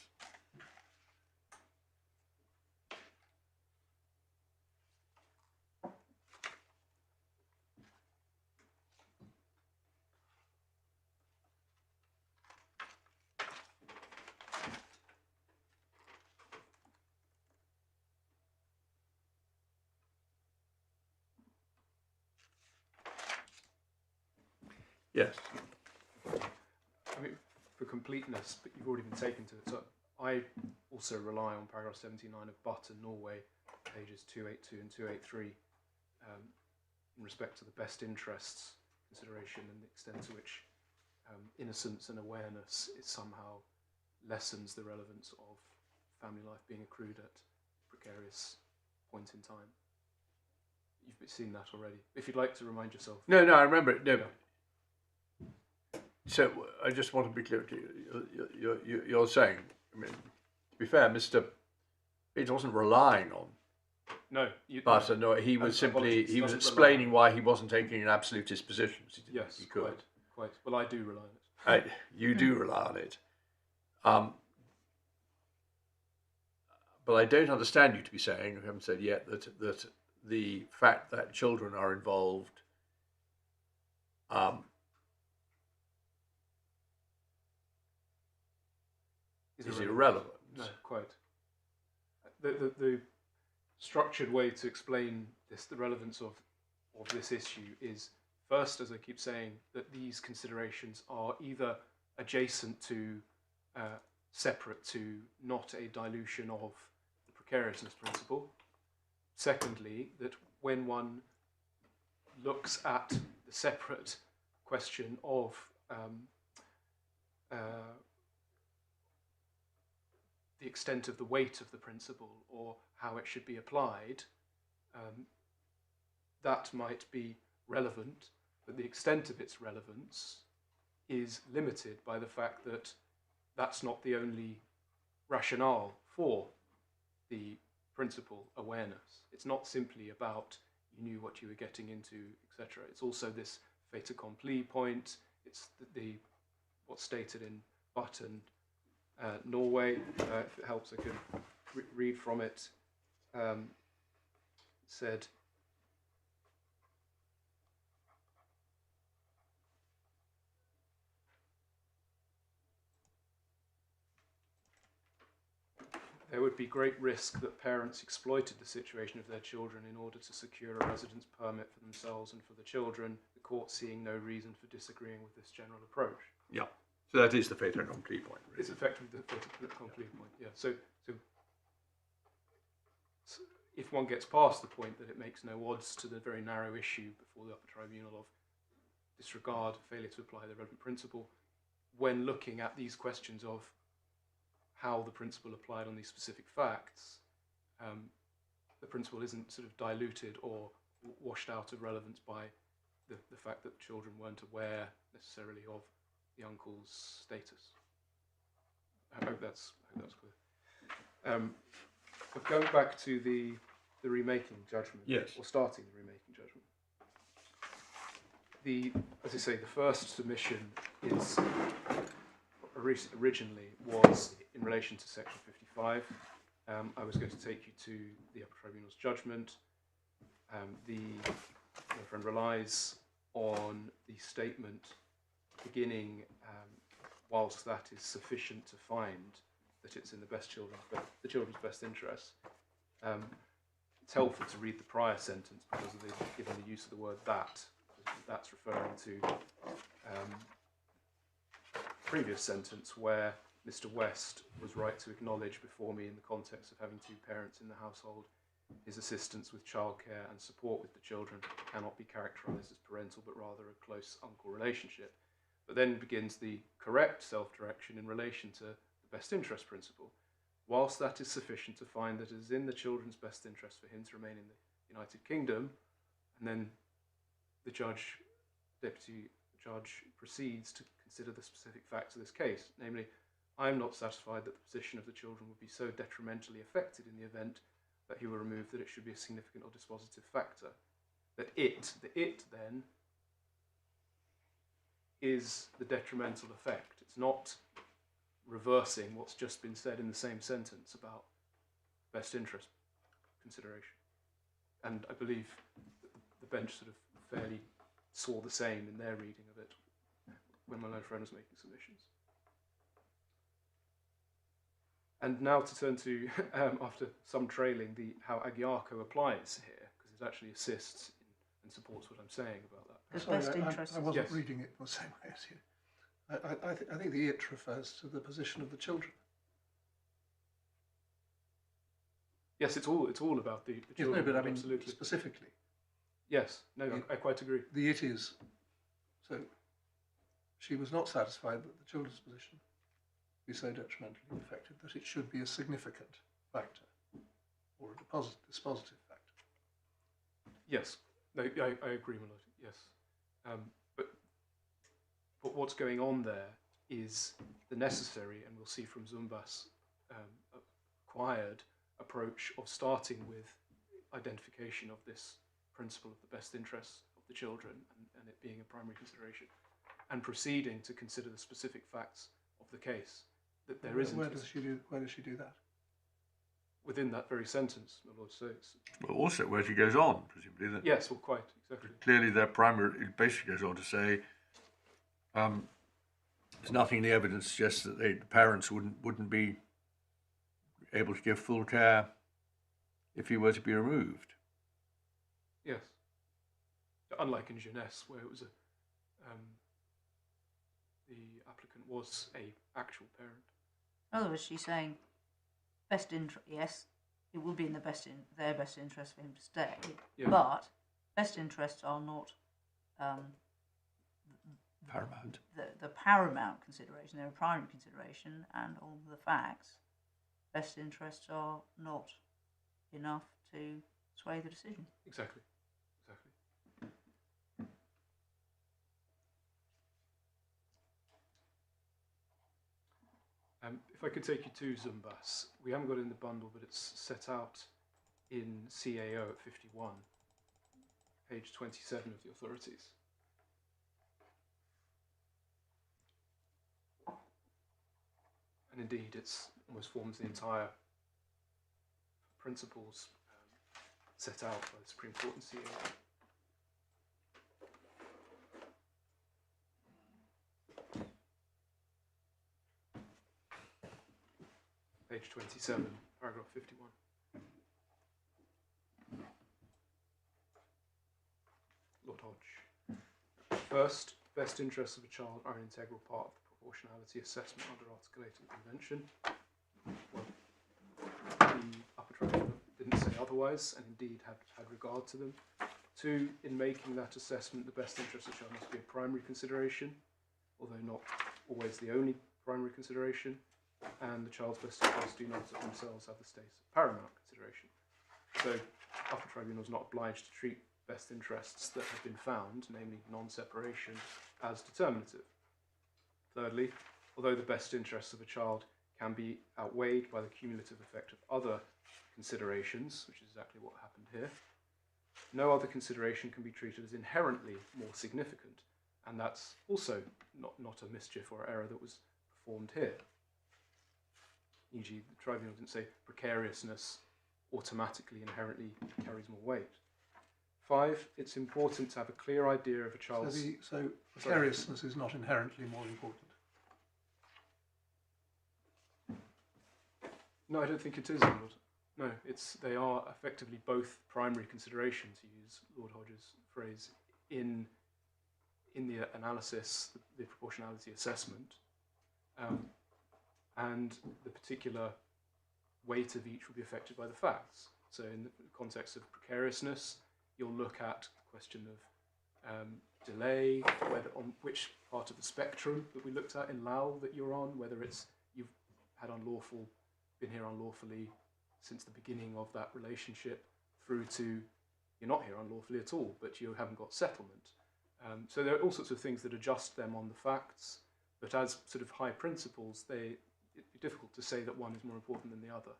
Speaker 2: Yes.
Speaker 1: I mean, for completeness, but you've already been taken to it. So I also rely on paragraph 79 of Butt and Norway, pages 282 and 283, in respect to the best interests consideration and the extent to which innocence and awareness is somehow lessens the relevance of family life being accrued at a precarious point in time. You've seen that already. If you'd like to remind yourself.
Speaker 2: No, I remember it. No.
Speaker 1: Yeah.
Speaker 2: So I just want to be clear to you. You're saying, I mean, to be fair, Mr. Bates wasn't relying on
Speaker 1: No.
Speaker 2: Butter. No, he was simply explaining why he wasn't taking an absolutist position.
Speaker 1: Yes,
Speaker 2: he could.
Speaker 1: Quite. Well, I do rely on it.
Speaker 2: You do rely on it. But I don't understand you to be saying, I haven't said yet, that the fact that children are involved is irrelevant.
Speaker 1: No, quite. The structured way to explain this, the relevance of this issue is, first, as I keep saying, that these considerations are either adjacent to, separate to, not a dilution of the precariousness principle. Secondly, that when one looks at the separate question of the extent of the weight of the principle or how it should be applied, that might be relevant, but the extent of its relevance is limited by the fact that that's not the only rationale for the principle awareness. It's not simply about you knew what you were getting into, etc. It's also this fait accompli point. It's the what's stated in Butt and Norway. If it helps, I can read from it. It said, there would be great risk that parents exploited the situation of their children in order to secure a residence permit for themselves and for the children, the court seeing no reason for disagreeing with this general approach.
Speaker 2: Yeah. So that is the fait accompli point. Really.
Speaker 1: It's effectively the fait accompli point, yeah. So if one gets past the point that it makes no odds to the very narrow issue before the Upper Tribunal of disregard, failure to apply the relevant principle, when looking at these questions of how the principle applied on these specific facts, the principle isn't sort of diluted or washed out of relevance by the fact that children weren't aware necessarily of the uncle's status. I hope that's clear. But going back to the remaking judgment,
Speaker 2: yes,
Speaker 1: or starting the remaking judgment, as I say, the first submission is originally was in relation to section 55. I was going to take you to the Upper Tribunal's judgment. My friend relies on the statement beginning, whilst that is sufficient to find that it's in the children's best interest. It's helpful to read the prior sentence because they've given the use of the word that. That's referring to previous sentence where Mr. West was right to acknowledge before me in the context of having two parents in the household, his assistance with childcare and support with the children cannot be characterised as parental but rather a close uncle relationship. But then begins the correct self-direction in relation to the best interest principle. Whilst that is sufficient to find that it is in the children's best interest for him to remain United Kingdom, and then the deputy judge proceeds to consider the specific facts of this case. Namely, I am not satisfied that the position of the children would be so detrimentally affected in the event that he were removed that it should be a significant or dispositive factor. That the it then is the detrimental effect. It's not reversing what's just been said in the same sentence about best interest consideration. And I believe that the bench sort of fairly saw the same in their reading of it when my learned friend was making submissions. And now to turn to, after some trailing, how Agiarco applies here, because it actually assists and supports what I'm saying about that.
Speaker 6: I wasn't
Speaker 1: Yes.
Speaker 6: reading it the same way as you. I think the it refers to the position of the children.
Speaker 1: Yes, it's all about the
Speaker 6: Yes,
Speaker 1: children.
Speaker 6: no, but I mean
Speaker 1: absolutely.
Speaker 6: specifically.
Speaker 1: Yes, no, I quite agree.
Speaker 6: The it is, so she was not satisfied that the children's position be so detrimentally affected that it should be a significant factor or a dispositive factor.
Speaker 1: Yes, no, I agree, my lord. Yes, but what's going on there is the necessary, and we'll see from Zumbas, acquired approach of starting with identification of this principle of the best interests of the children and it being a primary consideration, and proceeding to consider the specific facts of the case. That there isn't.
Speaker 6: Where does she do that?
Speaker 1: Within that very sentence, my lord. So it's,
Speaker 2: Well, also where she goes on, presumably. That
Speaker 1: yes, well, quite exactly.
Speaker 2: clearly their primary, it basically goes on to say, there's nothing in the evidence suggests that the parents wouldn't be able to give full care if he were to be removed.
Speaker 1: Yes. Unlike in Jeunesse, where it was the applicant was a actual parent.
Speaker 4: In other words, she's saying best interest. Yes, it will be in their best interest for him to stay,
Speaker 1: Yeah.
Speaker 4: but best interests are not
Speaker 2: Paramount.
Speaker 4: the paramount consideration. They're a primary consideration, and on the facts, best interests are not enough to sway the decision.
Speaker 1: Exactly. If I could take you to Zumbas, we haven't got it in the bundle, but it's set out in CAO at 51, page 27 of the authorities. And indeed, it's almost forms the entire principles set out by the Supreme Court in CAO. Page 27, paragraph 51. Lord Hodge. First, best interests of a child are an integral part of the proportionality assessment under Article 8 of the Convention. Well, the Upper Tribunal didn't say otherwise, and indeed had regard to them. Two, in making that assessment, the best interest of the child must be a primary consideration, although not always the only primary consideration. And the child's best interests do not of themselves have the status of paramount consideration. So, Upper Tribunal is not obliged to treat best interests that have been found, namely non-separation, as determinative. Thirdly, although the best interests of a child can be outweighed by the cumulative effect of other considerations, which is exactly what happened here, no other consideration can be treated as inherently more significant, and that's also not a mischief or error that was performed here. E.g., the tribunal didn't say precariousness automatically inherently carries more weight. 5, it's important to have a clear idea of a child's...
Speaker 6: So precariousness is not inherently more important.
Speaker 1: No, I don't think it is, Lord. No, they are effectively both primary consideration, to use Lord Hodge's phrase, in the analysis, the proportionality assessment. And the particular weight of each will be affected by the facts. So in the context of precariousness, you'll look at the question of delay, whether on which part of the spectrum that we looked at in Lau that you're on, whether it's you've been here unlawfully since the beginning of that relationship, through to you're not here unlawfully at all, but you haven't got settlement. So there are all sorts of things that adjust them on the facts, but as sort of high principles, it'd be difficult to say that one is more important than the other.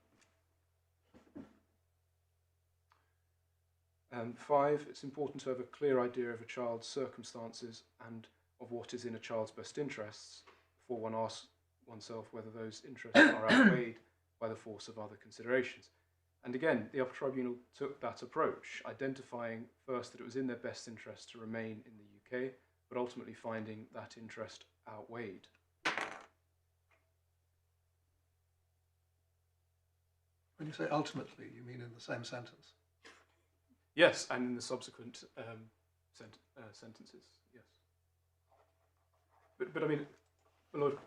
Speaker 1: And 5, it's important to have a clear idea of a child's circumstances and of what is in a child's best interests before one asks oneself whether those interests are outweighed by the force of other considerations. And again, the Upper Tribunal took that approach, identifying first that it was in their best interest to remain in the UK, but ultimately finding that interest outweighed.
Speaker 6: When you say ultimately, you mean in the same sentence?
Speaker 1: Yes, and in the subsequent sentences, yes. But I mean, Lord,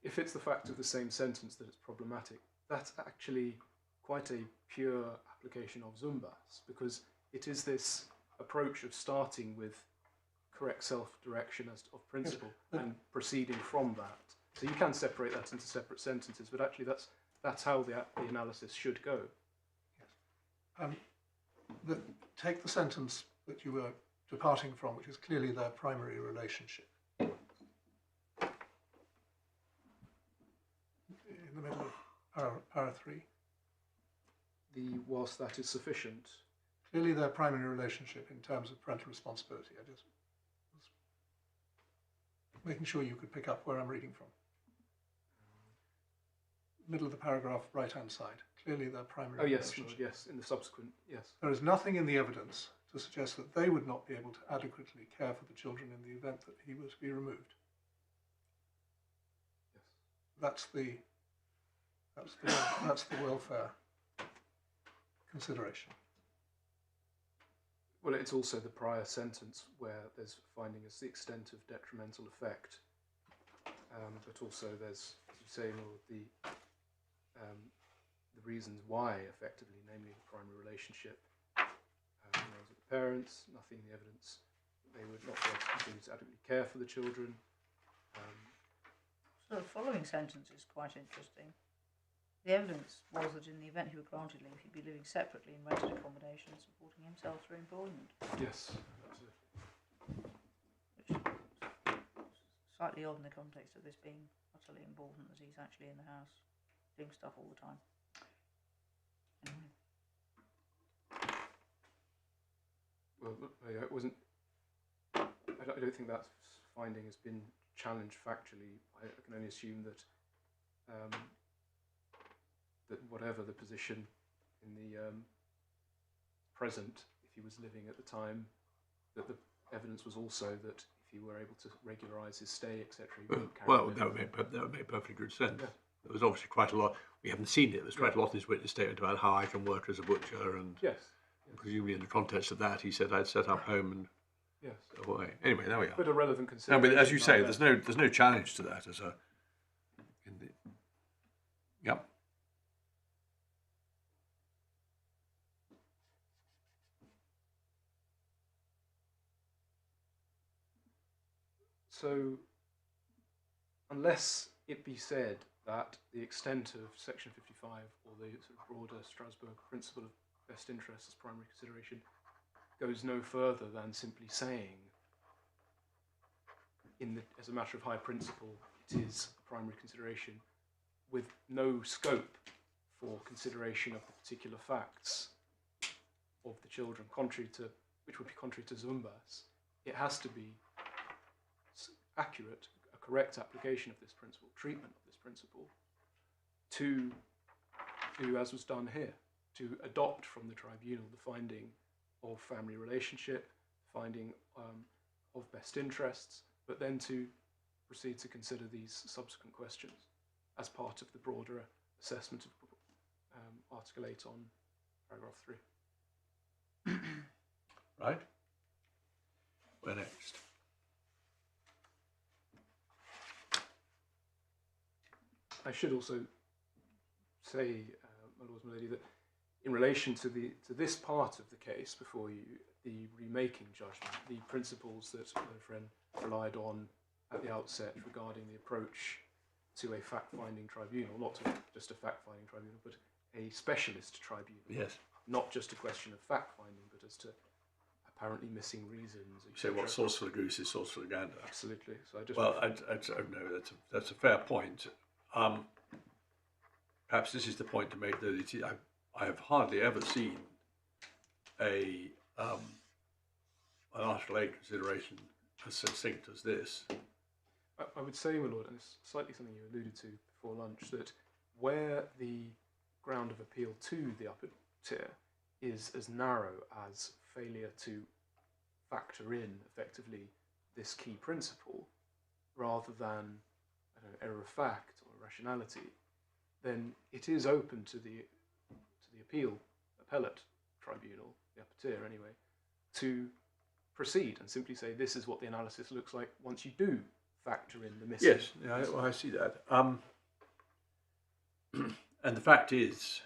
Speaker 1: if it's the fact of the same sentence that it's problematic, that's actually quite a pure application of Zumbas, because it is this approach of starting with correct self-direction as of principle and proceeding from that. So you can separate that into separate sentences, but actually that's how the analysis should go.
Speaker 6: Yes. Take the sentence that you were departing from, which is clearly their primary relationship. In the middle of para 3.
Speaker 1: Whilst that is sufficient.
Speaker 6: Clearly their primary relationship in terms of parental responsibility. I just was making sure you could pick up where I'm reading from. Middle of the paragraph, right-hand side. Clearly their primary relationship.
Speaker 1: Lord, yes, in the subsequent, yes.
Speaker 6: There is nothing in the evidence to suggest that they would not be able to adequately care for the children in the event that he was to be removed.
Speaker 1: Yes.
Speaker 6: That's the welfare consideration.
Speaker 1: Well, it's also the prior sentence where there's finding as the extent of detrimental effect, but also there's, as you say, the reasons why, effectively, namely the primary relationship. With the parents, nothing in the evidence that they would not be able to continue to adequately care for the children.
Speaker 4: So the following sentence is quite interesting. The evidence was that in the event he were granted leave, he'd be living separately in rented accommodation, supporting himself through employment.
Speaker 1: Yes, absolutely.
Speaker 4: Which is slightly odd in the context of this being utterly important that he's actually in the house doing stuff all the time. Anyway.
Speaker 1: Well, it wasn't. I don't think that finding has been challenged factually. I can only assume that that whatever the position in the present, if he was living at the time, that the evidence was also that if he were able to regularise his stay, etc.
Speaker 2: Well, that would make perfectly good sense. Yeah. There was obviously quite a lot. We haven't seen it. There's quite a lot in his witness statement about how I can work as a butcher, and presumably in the context of that, he said I'd set up home and away. Anyway, there we are.
Speaker 1: But a relevant consideration.
Speaker 2: No, but as you say, there's no challenge to that as a. Yep.
Speaker 1: So, unless it be said that the extent of Section 55 or the sort of broader Strasbourg principle of best interests as primary consideration goes no further than simply saying, as a matter of high principle, it is a primary consideration, with no scope for consideration of the particular facts of the children, which would be contrary to Zumbas, it has to be accurate, a correct application of this principle, treatment of this principle, to as was done here, to adopt from the tribunal the finding of family relationship, finding of best interests, but then to proceed to consider these subsequent questions as part of the broader assessment of Article 8 on paragraph 3.
Speaker 2: Right. Where next?
Speaker 1: I should also say, my lords and my lady, that in relation to this part of the case before you, the remaking judgment, the principles that my friend relied on at the outset regarding the approach to a fact-finding tribunal, not just a fact-finding tribunal, but a specialist tribunal.
Speaker 2: Yes.
Speaker 1: not just a question of fact finding, but as to apparently missing reasons.
Speaker 2: You say what source for the goose is source for the gander.
Speaker 1: Absolutely. So I just
Speaker 2: Well, no, that's a fair point. Perhaps this is the point to make that I have hardly ever seen an Article 8 consideration as succinct as this.
Speaker 1: I would say, my lord, and it's slightly something you alluded to before lunch, that where the ground of appeal to the upper tier is as narrow as failure to factor in effectively this key principle, rather than error of fact or irrationality, then it is open to the appellate tribunal, the upper tier anyway, to proceed and simply say this is what the analysis looks like once you do factor in the missing.
Speaker 2: Yes, I see that. And the fact is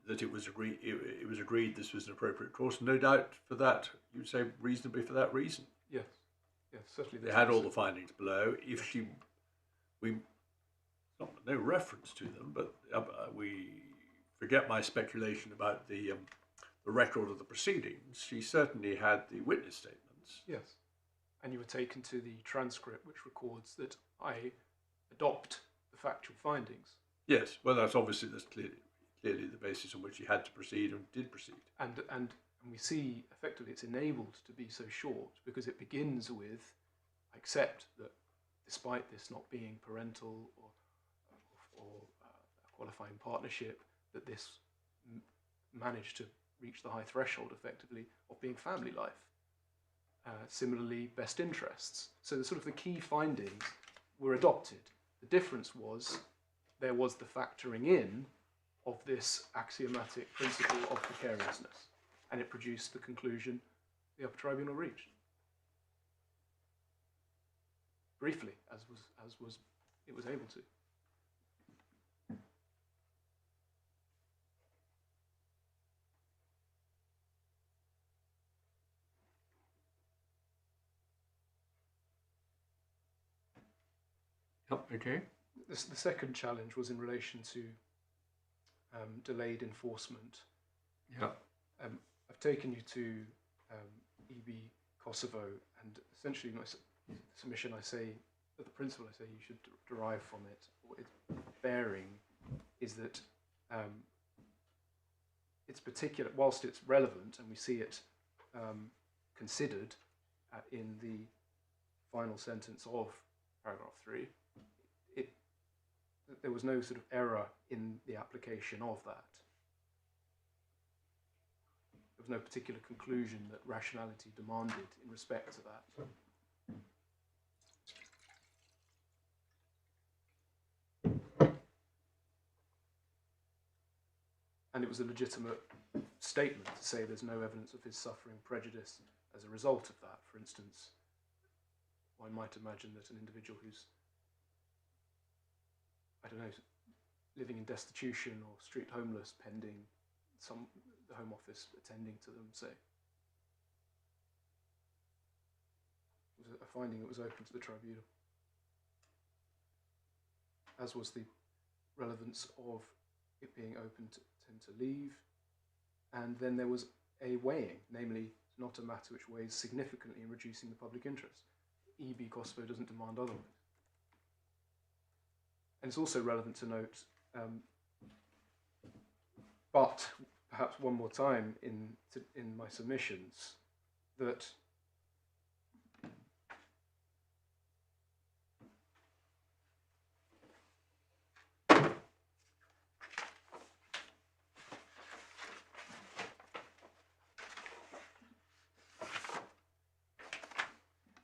Speaker 2: that it was agreed. It was agreed this was an appropriate course. No doubt for that. You would say reasonably for that reason.
Speaker 1: Yes, yes, certainly.
Speaker 2: They had all the findings below. If no reference to them, but we forget my speculation about the record of the proceedings. She certainly had the witness statements.
Speaker 1: Yes, and you were taken to the transcript, which records that I adopt the factual findings.
Speaker 2: Yes, well, that's clearly the basis on which he had to proceed and did proceed.
Speaker 1: And we see effectively it's enabled to be so short because it begins with, I accept that despite this not being parental or a qualifying partnership, that this managed to reach the high threshold effectively of being family life. Similarly, best interests. So the key findings were adopted. The difference was there was the factoring in of this axiomatic principle of precariousness, and it produced the conclusion the Upper Tribunal reached. Briefly, as it was able to.
Speaker 2: Okay.
Speaker 1: The second challenge was in relation to delayed enforcement.
Speaker 2: Yeah.
Speaker 1: I've taken you to EB Kosovo, and essentially my submission, I say that the principle I say you should derive from it, or its bearing, is that it's particular, whilst it's relevant, and we see it considered in the final sentence of paragraph 3, there was no sort of error in the application of that. There was no particular conclusion that rationality demanded in respect to that. And it was a legitimate statement to say there's no evidence of his suffering prejudice as a result of that. For instance, one might imagine that an individual who's, I don't know, living in destitution or street homeless pending the Home Office attending to them, say. It was a finding that was open to the tribunal. As was the relevance of it being open to him to leave. And then there was a weighing, namely, not a matter which weighs significantly in reducing the public interest. EB Kosovo doesn't demand otherwise. And it's also relevant to note, but perhaps one more time in my submissions, that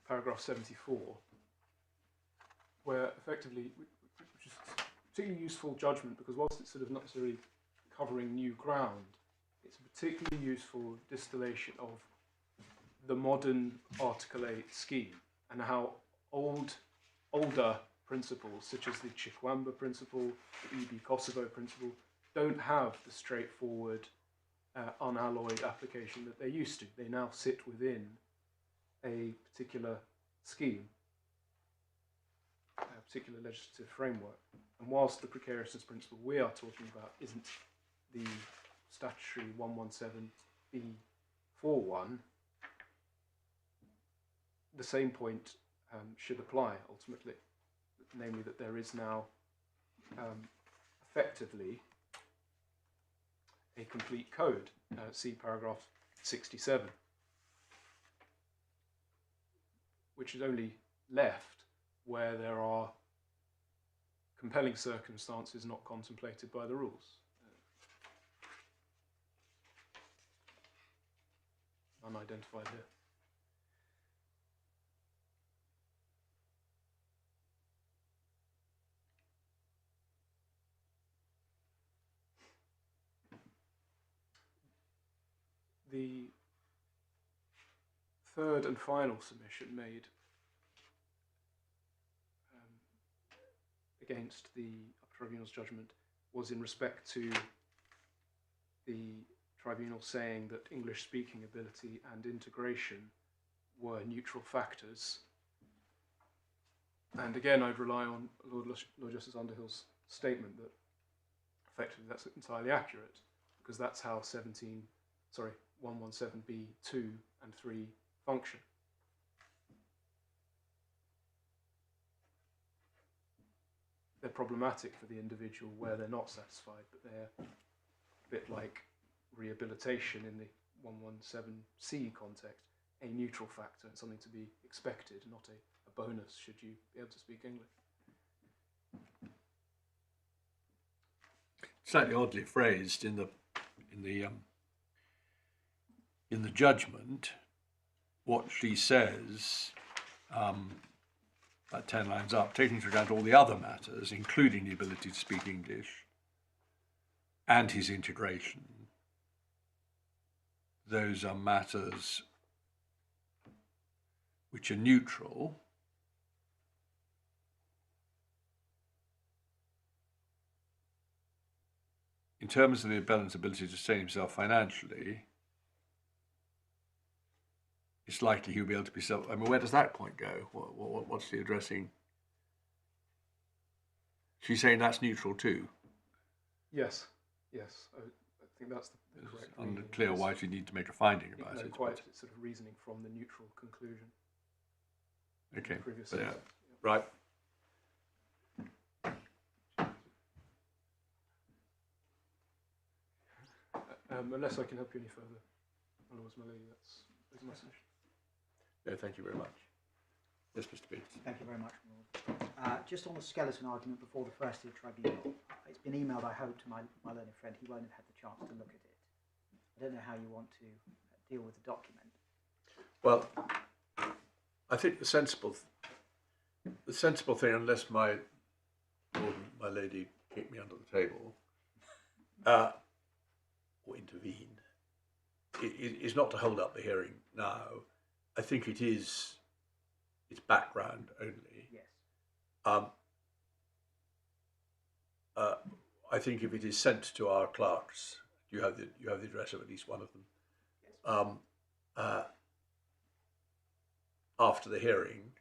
Speaker 1: paragraph 74, where effectively, which is particularly useful judgment, because whilst it's sort of not necessarily covering new ground, it's a particularly useful distillation of the modern Article 8 scheme and how older principles, such as the Chikwamba principle, the EB Kosovo principle, don't have the straightforward, unalloyed application that they used to. They now sit within a particular scheme, particular legislative framework. And whilst the precariousness principle we are talking about isn't the statutory 117B41, the same point should apply ultimately, namely that there is now effectively a complete code. See paragraph 67, which is only left where there are compelling circumstances not contemplated by the rules. Unidentified here. The third and final submission made against the Upper Tribunal's judgment was in respect to the tribunal saying that English speaking ability and integration were neutral factors. And again, I'd rely on Lord Justice Underhill's statement that effectively that's entirely accurate, because that's how 117B2 and 3 function. They're problematic for the individual where they're not satisfied, but they're a bit like rehabilitation in the 117C context, a neutral factor, and something to be expected, not a bonus should you be able to speak English.
Speaker 2: Slightly oddly phrased in the judgment. What she says, about 10 lines up, taking into account all the other matters, including the ability to speak English and his integration, those are matters which are neutral. In terms of the appellant's ability to sustain himself financially, it's likely he'll be able to be self. I mean, where does that point go? What's she addressing? She's saying that's neutral too.
Speaker 1: Yes, yes. I think that's the correct.
Speaker 2: It's unclear why she need to make a finding about it.
Speaker 1: Quite sort of reasoning from the neutral conclusion.
Speaker 2: Okay.
Speaker 1: Previous
Speaker 2: Yeah. Right.
Speaker 1: Unless I can help you any further, otherwise, my lady, that's my submission.
Speaker 2: No, thank you very much. Yes, Mr. Biggs.
Speaker 5: Thank you very much, Lord. Just on the skeleton argument before the First Tier Tribunal, it's been emailed, I hope, to my learned friend. He won't have had the chance to look at it. I don't know how you want to deal with the document.
Speaker 2: Well, I think the sensible thing, unless my lord and my lady kick me under the table or intervene, is not to hold up the hearing now. I think it's background only.
Speaker 5: Yes.
Speaker 2: I think if it is sent to our clerks, you have the address of at least one of them.
Speaker 5: Yes.
Speaker 2: After the hearing,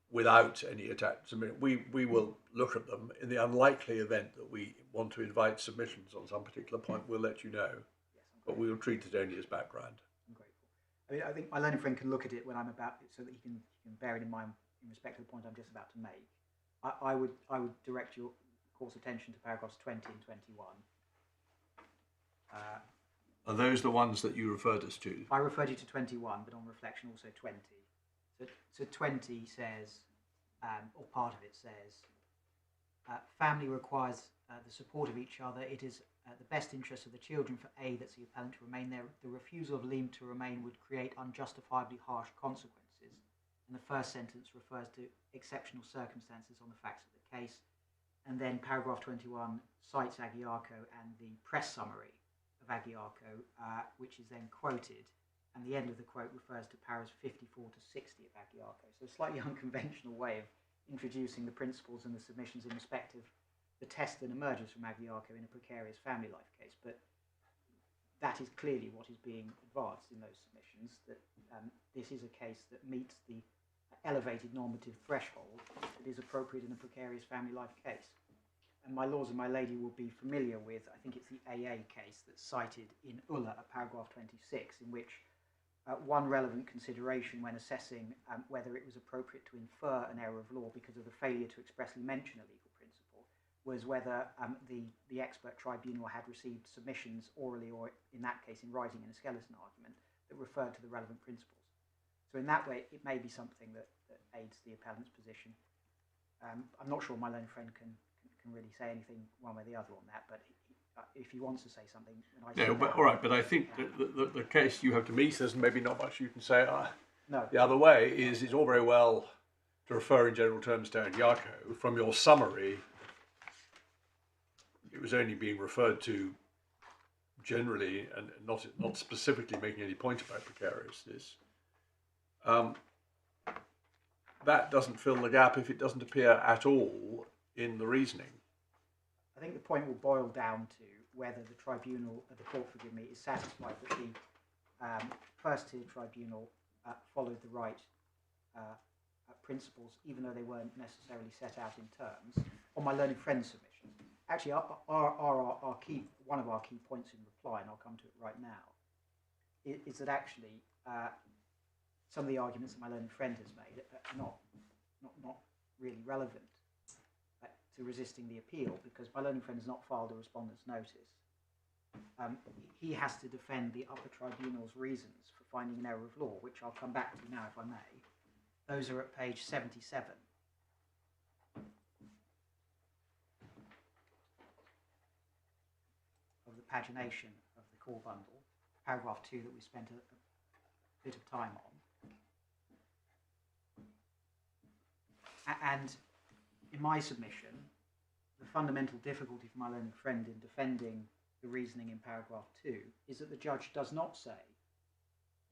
Speaker 2: without any attacks, I mean, we will look at them. In the unlikely event that we want to invite submissions on some particular point, we'll let you know.
Speaker 5: Yes,
Speaker 2: but we will treat it only as background.
Speaker 5: I'm grateful. I mean, I think my learned friend can look at it when I'm about, so that he can bear it in mind in respect to the point I'm just about to make. I would direct your court's attention to paragraphs 20 and 21.
Speaker 2: Are those the ones that you referred us to?
Speaker 5: I referred you to 21, but on reflection also 20. So 20 says, or part of it says, family requires the support of each other. It is the best interest of the children for A, that's the appellant, to remain there. The refusal of Laing to remain would create unjustifiably harsh consequences. And the first sentence refers to exceptional circumstances on the facts of the case. And then paragraph 21 cites Aguiarco and the press summary of Aguiarco, which is then quoted. And the end of the quote refers to paras 54 to 60 of Aguiarco. So a slightly unconventional way of introducing the principles and the submissions in respect of the test that emerges from Aguiarco in a precarious family life case. But that is clearly what is being advanced in those submissions, that this is a case that meets the elevated normative threshold that is appropriate in a precarious family life case. And my lords and my lady will be familiar with, I think it's the AA case that's cited in Ulla at paragraph 26, in which one relevant consideration when assessing whether it was appropriate to infer an error of law because of the failure to expressly mention a legal principle was whether the expert tribunal had received submissions orally or, in that case, in writing in a skeleton argument that referred to the relevant principles. So in that way, it may be something that aids the appellant's position. I'm not sure my learned friend can really say anything one way or the other on that, but if he wants to say something, then
Speaker 2: But all right. But I think the case you have to meet, there's maybe not much you can say.
Speaker 5: No.
Speaker 2: The other way is it's all very well to refer in general terms to Agiaco. From your summary, it was only being referred to generally and not specifically making any point about precariousness. That doesn't fill the gap if it doesn't appear at all in the reasoning.
Speaker 5: I think the point will boil down to whether the tribunal, the court, forgive me, is satisfied that the First Tier Tribunal followed the right principles, even though they weren't necessarily set out in terms. On my learned friend's submission, actually, our key, one of our key points in reply, and I'll come to it right now, is that actually some of the arguments that my learned friend has made are not really relevant to resisting the appeal, because my learned friend has not filed a respondent's notice. He has to defend the Upper Tribunal's reasons for finding an error of law, which I'll come back to now if I may. Those are at page 77. Of the pagination of the core bundle, paragraph 2 that we spent a bit of time on. And in my submission, the fundamental difficulty for my learned friend in defending the reasoning in paragraph 2 is that the judge does not say,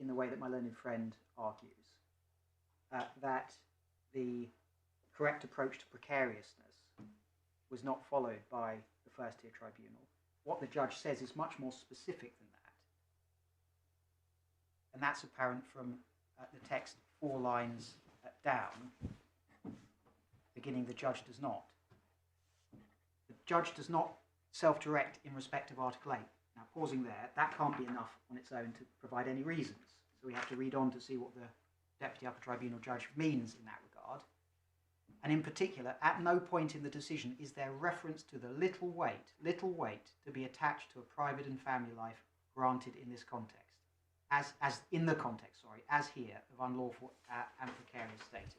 Speaker 5: in the way that my learned friend argues, that the correct approach to precariousness was not followed by the First Tier Tribunal. What the judge says is much more specific than that. And that's apparent from the text 4 lines down, beginning, the judge does not. The judge does not self-direct in respect of Article 8. Now, pausing there, that can't be enough on its own to provide any reasons. So we have to read on to see what the Deputy Upper Tribunal judge means in that regard. And in particular, at no point in the decision is there reference to the little weight to be attached to a private and family life granted in this context, as here, of unlawful and precarious status.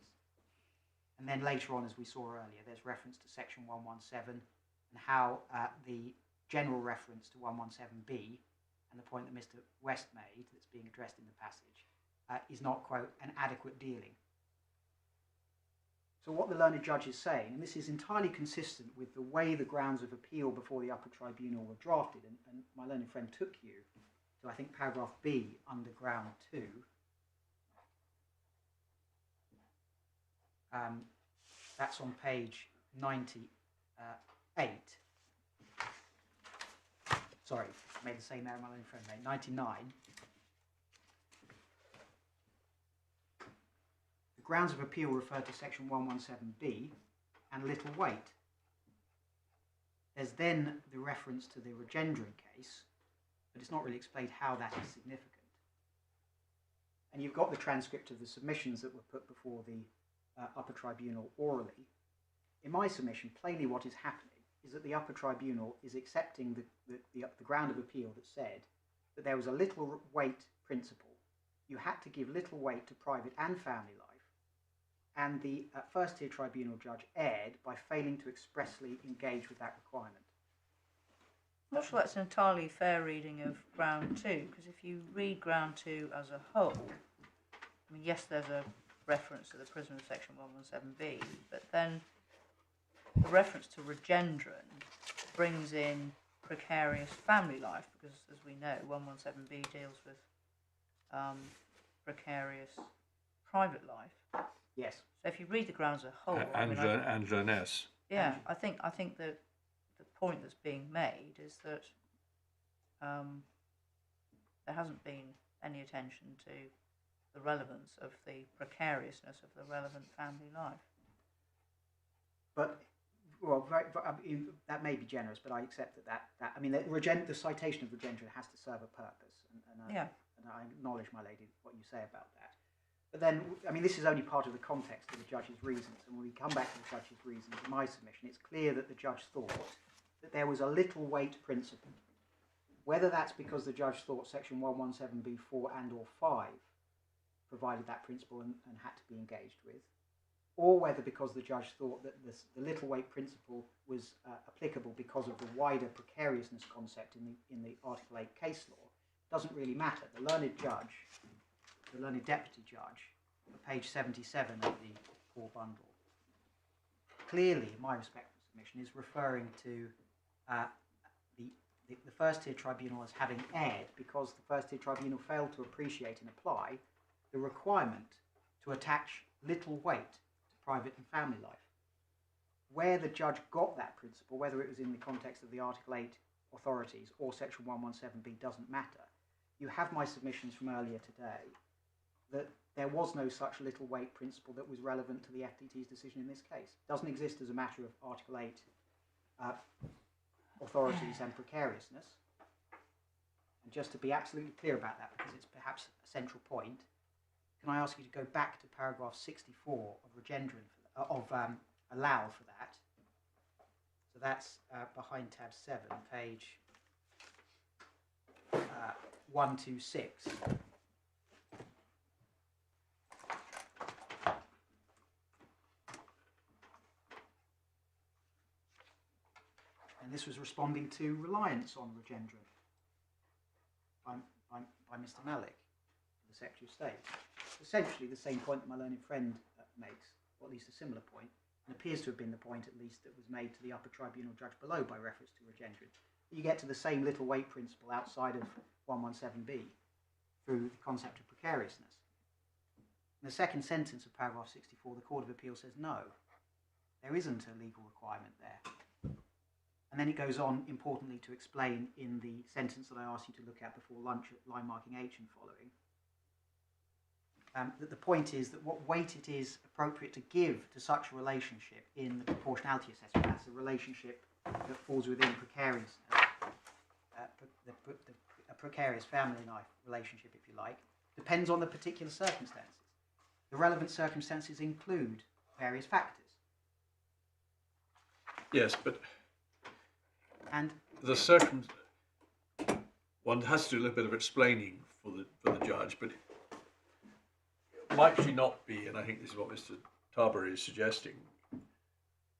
Speaker 5: And then later on, as we saw earlier, there's reference to section 117 and how the general reference to 117b and the point that Mr. West made that's being addressed in the passage is not, quote, an adequate dealing. So what the learned judge is saying, and this is entirely consistent with the way the grounds of appeal before the Upper Tribunal were drafted, and my learned friend took you to, I think, paragraph B under ground 2. That's on page 98. Sorry, I made the same error my learned friend made. 99. The grounds of appeal refer to section 117b and little weight. There's then the reference to the Regendering case, but it's not really explained how that is significant. And you've got the transcript of the submissions that were put before the Upper Tribunal orally. In my submission, plainly what is happening is that the Upper Tribunal is accepting the ground of appeal that said that there was a little weight principle. You had to give little weight to private and family life, and the First Tier Tribunal judge erred by failing to expressly engage with that requirement.
Speaker 4: I'm not sure that's an entirely fair reading of ground 2, because if you read ground 2 as a whole, I mean, yes, there's a reference to the prison of section 117b, but then the reference to Regendering brings in precarious family life, because as we know, 117b deals with precarious private life.
Speaker 5: Yes.
Speaker 4: So if you read the grounds as a whole,
Speaker 2: And jeunesse.
Speaker 4: yeah, I think that the point that's being made is that there hasn't been any attention to the relevance of the precariousness of the relevant family life.
Speaker 5: But, well, that may be generous, but I accept that I mean, the citation of Regendre has to serve a purpose, and I acknowledge, my lady, what you say about that. But then, I mean, this is only part of the context of the judge's reasons, and when we come back to the judge's reasons in my submission, it's clear that the judge thought that there was a little weight principle. Whether that's because the judge thought section 117b4 and or 5 provided that principle and had to be engaged with, or whether because the judge thought that the little weight principle was applicable because of the wider precariousness concept in the Article 8 case law, doesn't really matter. The learned deputy judge, at page 77 of the core bundle, clearly, in my respectful submission, is referring to the First Tier Tribunal as having erred because the First Tier Tribunal failed to appreciate and apply the requirement to attach little weight to private and family life. Where the judge got that principle, whether it was in the context of the Article 8 authorities or section 117b, doesn't matter. You have my submissions from earlier today that there was no such little weight principle that was relevant to the FTT's decision in this case. It doesn't exist as a matter of Article 8 authorities and precariousness. And just to be absolutely clear about that, because it's perhaps a central point, can I ask you to go back to paragraph 64 of Regendre allow for that? So that's behind tab 7, page 126. And this was responding to reliance on Regendre by Mr. Malik, the Secretary of State. Essentially the same point that my learned friend makes, or at least a similar point, and appears to have been the point at least that was made to the Upper Tribunal judge below by reference to Regendre. You get to the same little weight principle outside of 117b through the concept of precariousness. In the second sentence of paragraph 64, the Court of Appeal says no, there isn't a legal requirement there. And then it goes on, importantly, to explain in the sentence that I asked you to look at before lunch at line marking H and following, that the point is that what weight it is appropriate to give to such a relationship in the proportionality assessment, that's a relationship that falls within precarious, a precarious family life relationship, if you like, depends on the particular circumstances. The relevant circumstances include various factors.
Speaker 2: Yes, but
Speaker 5: and
Speaker 2: one has to do a little bit of explaining for the judge, but might she not be, and I think this is what Mr. Tarbury is suggesting,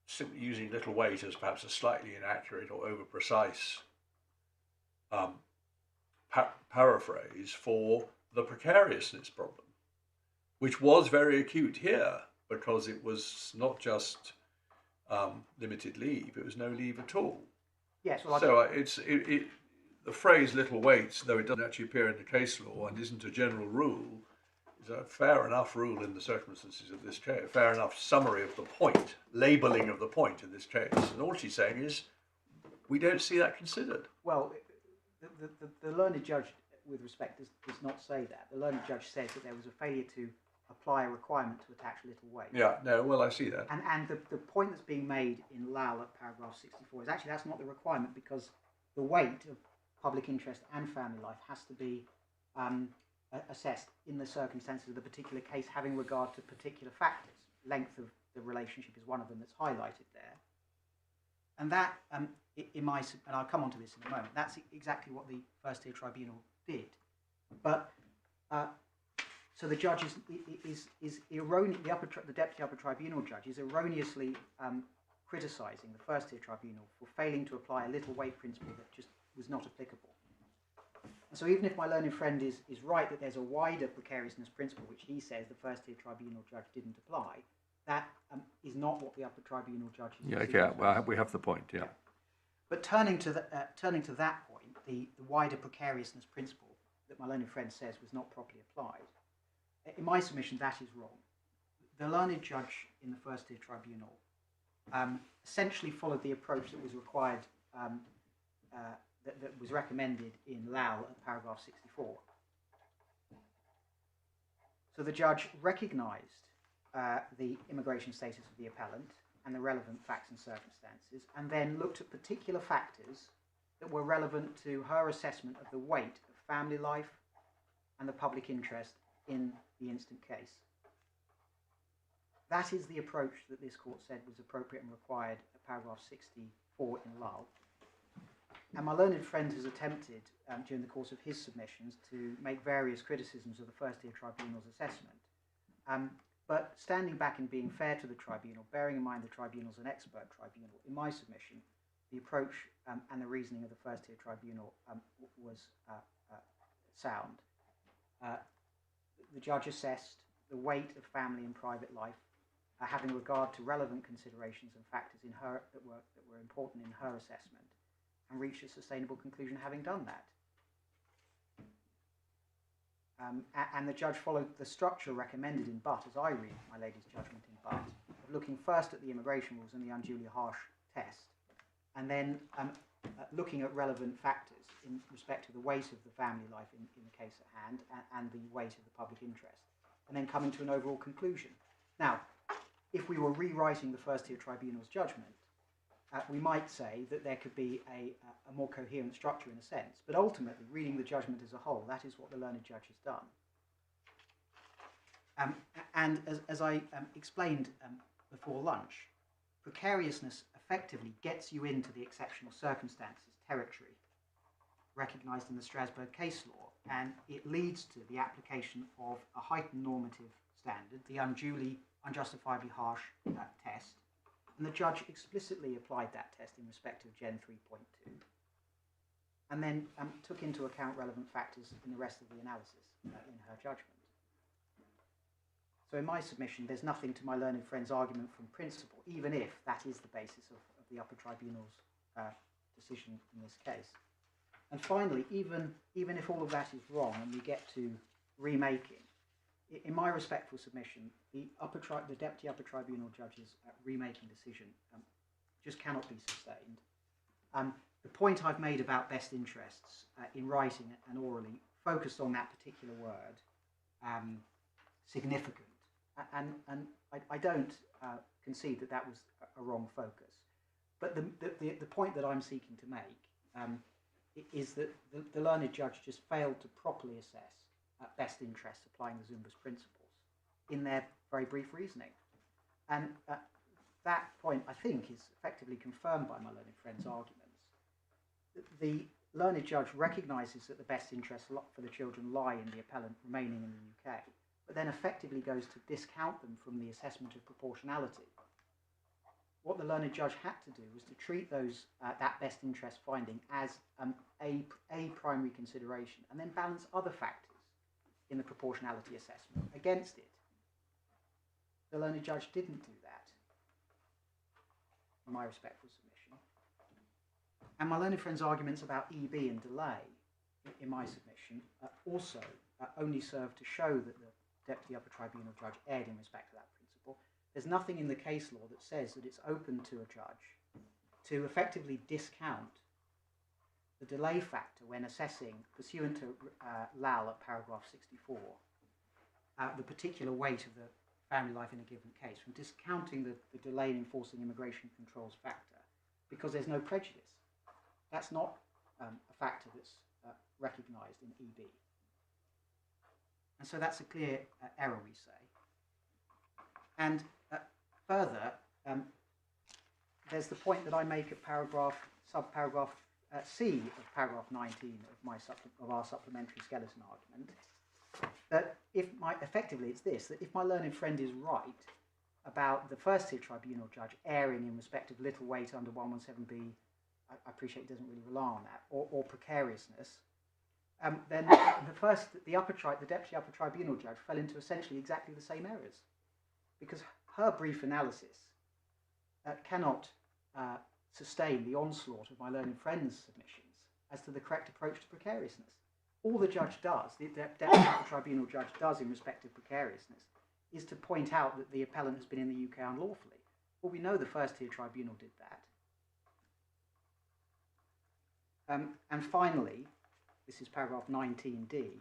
Speaker 2: simply using little weight as perhaps a slightly inaccurate or over-precise paraphrase for the precariousness problem, which was very acute here because it was not just limited leave, it was no leave at all.
Speaker 5: Yes, well,
Speaker 2: so the phrase little weight, though it doesn't actually appear in the case law and isn't a general rule, is a fair enough rule in the circumstances of this case, fair enough summary of the point, labelling of the point in this case. And all she's saying is, we don't see that considered.
Speaker 5: Well, the learned judge, with respect, does not say that. The learned judge says that there was a failure to apply a requirement to attach little weight.
Speaker 2: Yeah, no, well, I see that.
Speaker 5: And the point that's being made in Lal at paragraph 64 is actually that's not the requirement, because the weight of public interest and family life has to be assessed in the circumstances of the particular case, having regard to particular factors. Length of the relationship is one of them that's highlighted there. And that, and I'll come on to this in a moment, that's exactly what the First Tier Tribunal did. But so the judge is erroneous. The Deputy Upper Tribunal judge is erroneously criticising the First Tier Tribunal for failing to apply a little weight principle that just was not applicable. And so even if my learned friend is right that there's a wider precariousness principle, which he says the First Tier Tribunal judge didn't apply, that is not what the Upper Tribunal judge is.
Speaker 2: Yeah, okay, well, we have the point, yeah.
Speaker 5: But turning to that point, the wider precariousness principle that my learned friend says was not properly applied, in my submission, that is wrong. The learned judge in the First Tier Tribunal essentially followed the approach that was required, that was recommended in Lal at paragraph 64. So the judge recognised the immigration status of the appellant and the relevant facts and circumstances, and then looked at particular factors that were relevant to her assessment of the weight of family life and the public interest in the instant case. That is the approach that this court said was appropriate and required at paragraph 64 in Lull. And my learned friend has attempted, during the course of his submissions, to make various criticisms of the First Tier Tribunal's assessment. But standing back and being fair to the tribunal, bearing in mind the tribunal's an expert tribunal, in my submission, the approach and the reasoning of the First Tier Tribunal was sound. The judge assessed the weight of family and private life, having regard to relevant considerations and factors in her that were important in her assessment, and reached a sustainable conclusion having done that. And the judge followed the structure recommended in Butt, as I read my lady's judgment in Butt, of looking first at the immigration rules and the unduly harsh test, and then looking at relevant factors in respect to the weight of the family life in the case at hand and the weight of the public interest, and then coming to an overall conclusion. Now, if we were rewriting the First Tier Tribunal's judgment, we might say that there could be a more coherent structure in a sense, but ultimately, reading the judgment as a whole, that is what the learned judge has done. And as I explained before lunch, precariousness effectively gets you into the exceptional circumstances territory recognised in the Strasbourg case law, and it leads to the application of a heightened normative standard, the unjustifiably harsh test, and the judge explicitly applied that test in respect of Gen 3.2, and then took into account relevant factors in the rest of the analysis in her judgment. So in my submission, there's nothing to my learned friend's argument from principle, even if that is the basis of the Upper Tribunal's decision in this case. And finally, even if all of that is wrong and we get to remaking, in my respectful submission, the Deputy Upper Tribunal judge's remaking decision just cannot be sustained. The point I've made about best interests in writing and orally focused on that particular word, significant. And I don't concede that that was a wrong focus. But the point that I'm seeking to make is that the learned judge just failed to properly assess best interests applying the Zumba's principles in their very brief reasoning. And that point, I think, is effectively confirmed by my learned friend's arguments. The learned judge recognises that the best interests for the children lie in the appellant remaining in the UK, but then effectively goes to discount them from the assessment of proportionality. What the learned judge had to do was to treat that best interest finding as a primary consideration, and then balance other factors in the proportionality assessment against it. The learned judge didn't do that, in my respectful submission. And my learned friend's arguments about EB and delay, in my submission, also only serve to show that the Deputy Upper Tribunal judge erred in respect to that principle. There's nothing in the case law that says that it's open to a judge to effectively discount the delay factor when assessing, pursuant to Lal at paragraph 64, the particular weight of the family life in a given case, from discounting the delay in enforcing immigration controls factor, because there's no prejudice. That's not a factor that's recognised in EB. And so that's a clear error, we say. And further, there's the point that I make at subparagraph C of paragraph 19 of our supplementary skeleton argument, that effectively it's this, that if my learned friend is right about the First Tier Tribunal judge erring in respect of little weight under 117B, I appreciate he doesn't really rely on that, or precariousness, then the Deputy Upper Tribunal judge fell into essentially exactly the same errors, because her brief analysis cannot sustain the onslaught of my learned friend's submissions as to the correct approach to precariousness. All the judge does, the Deputy Upper Tribunal judge does in respect of precariousness, is to point out that the appellant has been in the UK unlawfully. Well, we know the First Tier Tribunal did that. And finally, this is paragraph 19D.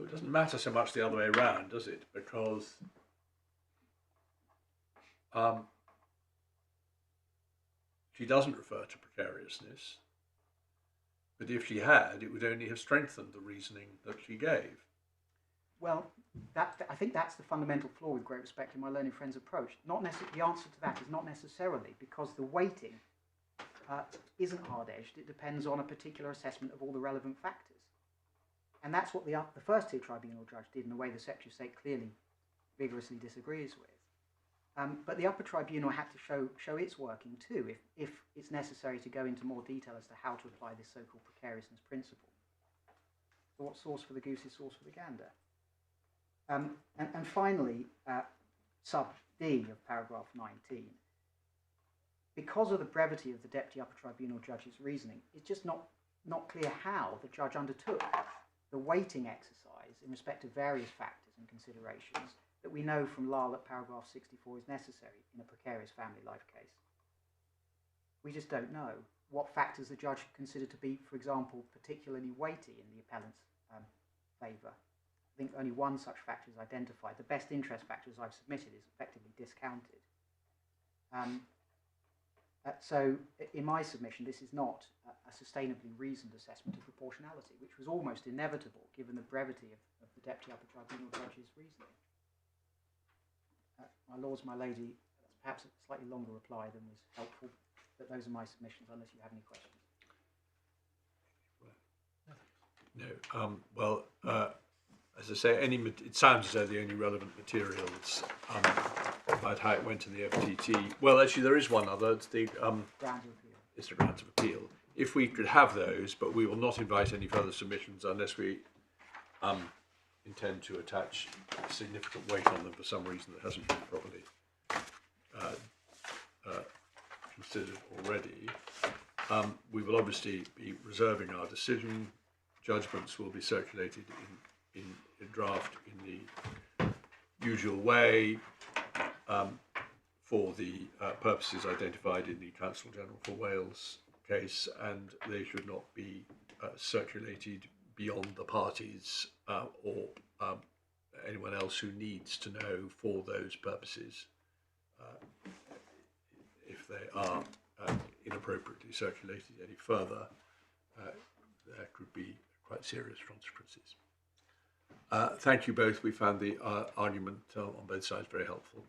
Speaker 2: It doesn't matter so much the other way around, does it? Because she doesn't refer to precariousness, but if she had, it would only have strengthened the reasoning that she gave.
Speaker 5: Well, I think that's the fundamental flaw, with great respect, in my learned friend's approach. The answer to that is not necessarily, because the weighting isn't hard-edged. It depends on a particular assessment of all the relevant factors. And that's what the First Tier Tribunal judge did in a way the Secretary of State clearly vigorously disagrees with. But the Upper Tribunal had to show its working too, if it's necessary to go into more detail as to how to apply this so-called precariousness principle. So what's sauce for the goose is sauce for the gander. And finally, sub D of paragraph 19, because of the brevity of the Deputy Upper Tribunal judge's reasoning, it's just not clear how the judge undertook the weighting exercise in respect of various factors and considerations that we know from Lyle at paragraph 64 is necessary in a precarious family life case. We just don't know what factors the judge considered to be, for example, particularly weighty in the appellant's favour. I think only one such factor is identified. The best interest factor, as I've submitted, is effectively discounted. So in my submission, this is not a sustainably reasoned assessment of proportionality, which was almost inevitable given the brevity of the Deputy Upper Tribunal judge's reasoning. My lords, my lady, that's perhaps a slightly longer reply than was helpful, but those are my submissions, unless you have any questions.
Speaker 2: No. As I say, it sounds as though the only relevant materials about how it went to the FTT. Well, actually, there is one other. It's the
Speaker 5: Grounds of appeal.
Speaker 2: It's the grounds of appeal. If we could have those, but we will not invite any further submissions unless we intend to attach significant weight on them for some reason that hasn't been properly considered already. We will obviously be reserving our decision. Judgments will be circulated in draft in the usual way for the purposes identified in the Counsel General for Wales case, and they should not be circulated beyond the parties or anyone else who needs to know for those purposes. If they are inappropriately circulated any further, there could be quite serious consequences. Thank you both. We found the argument on both sides very helpful.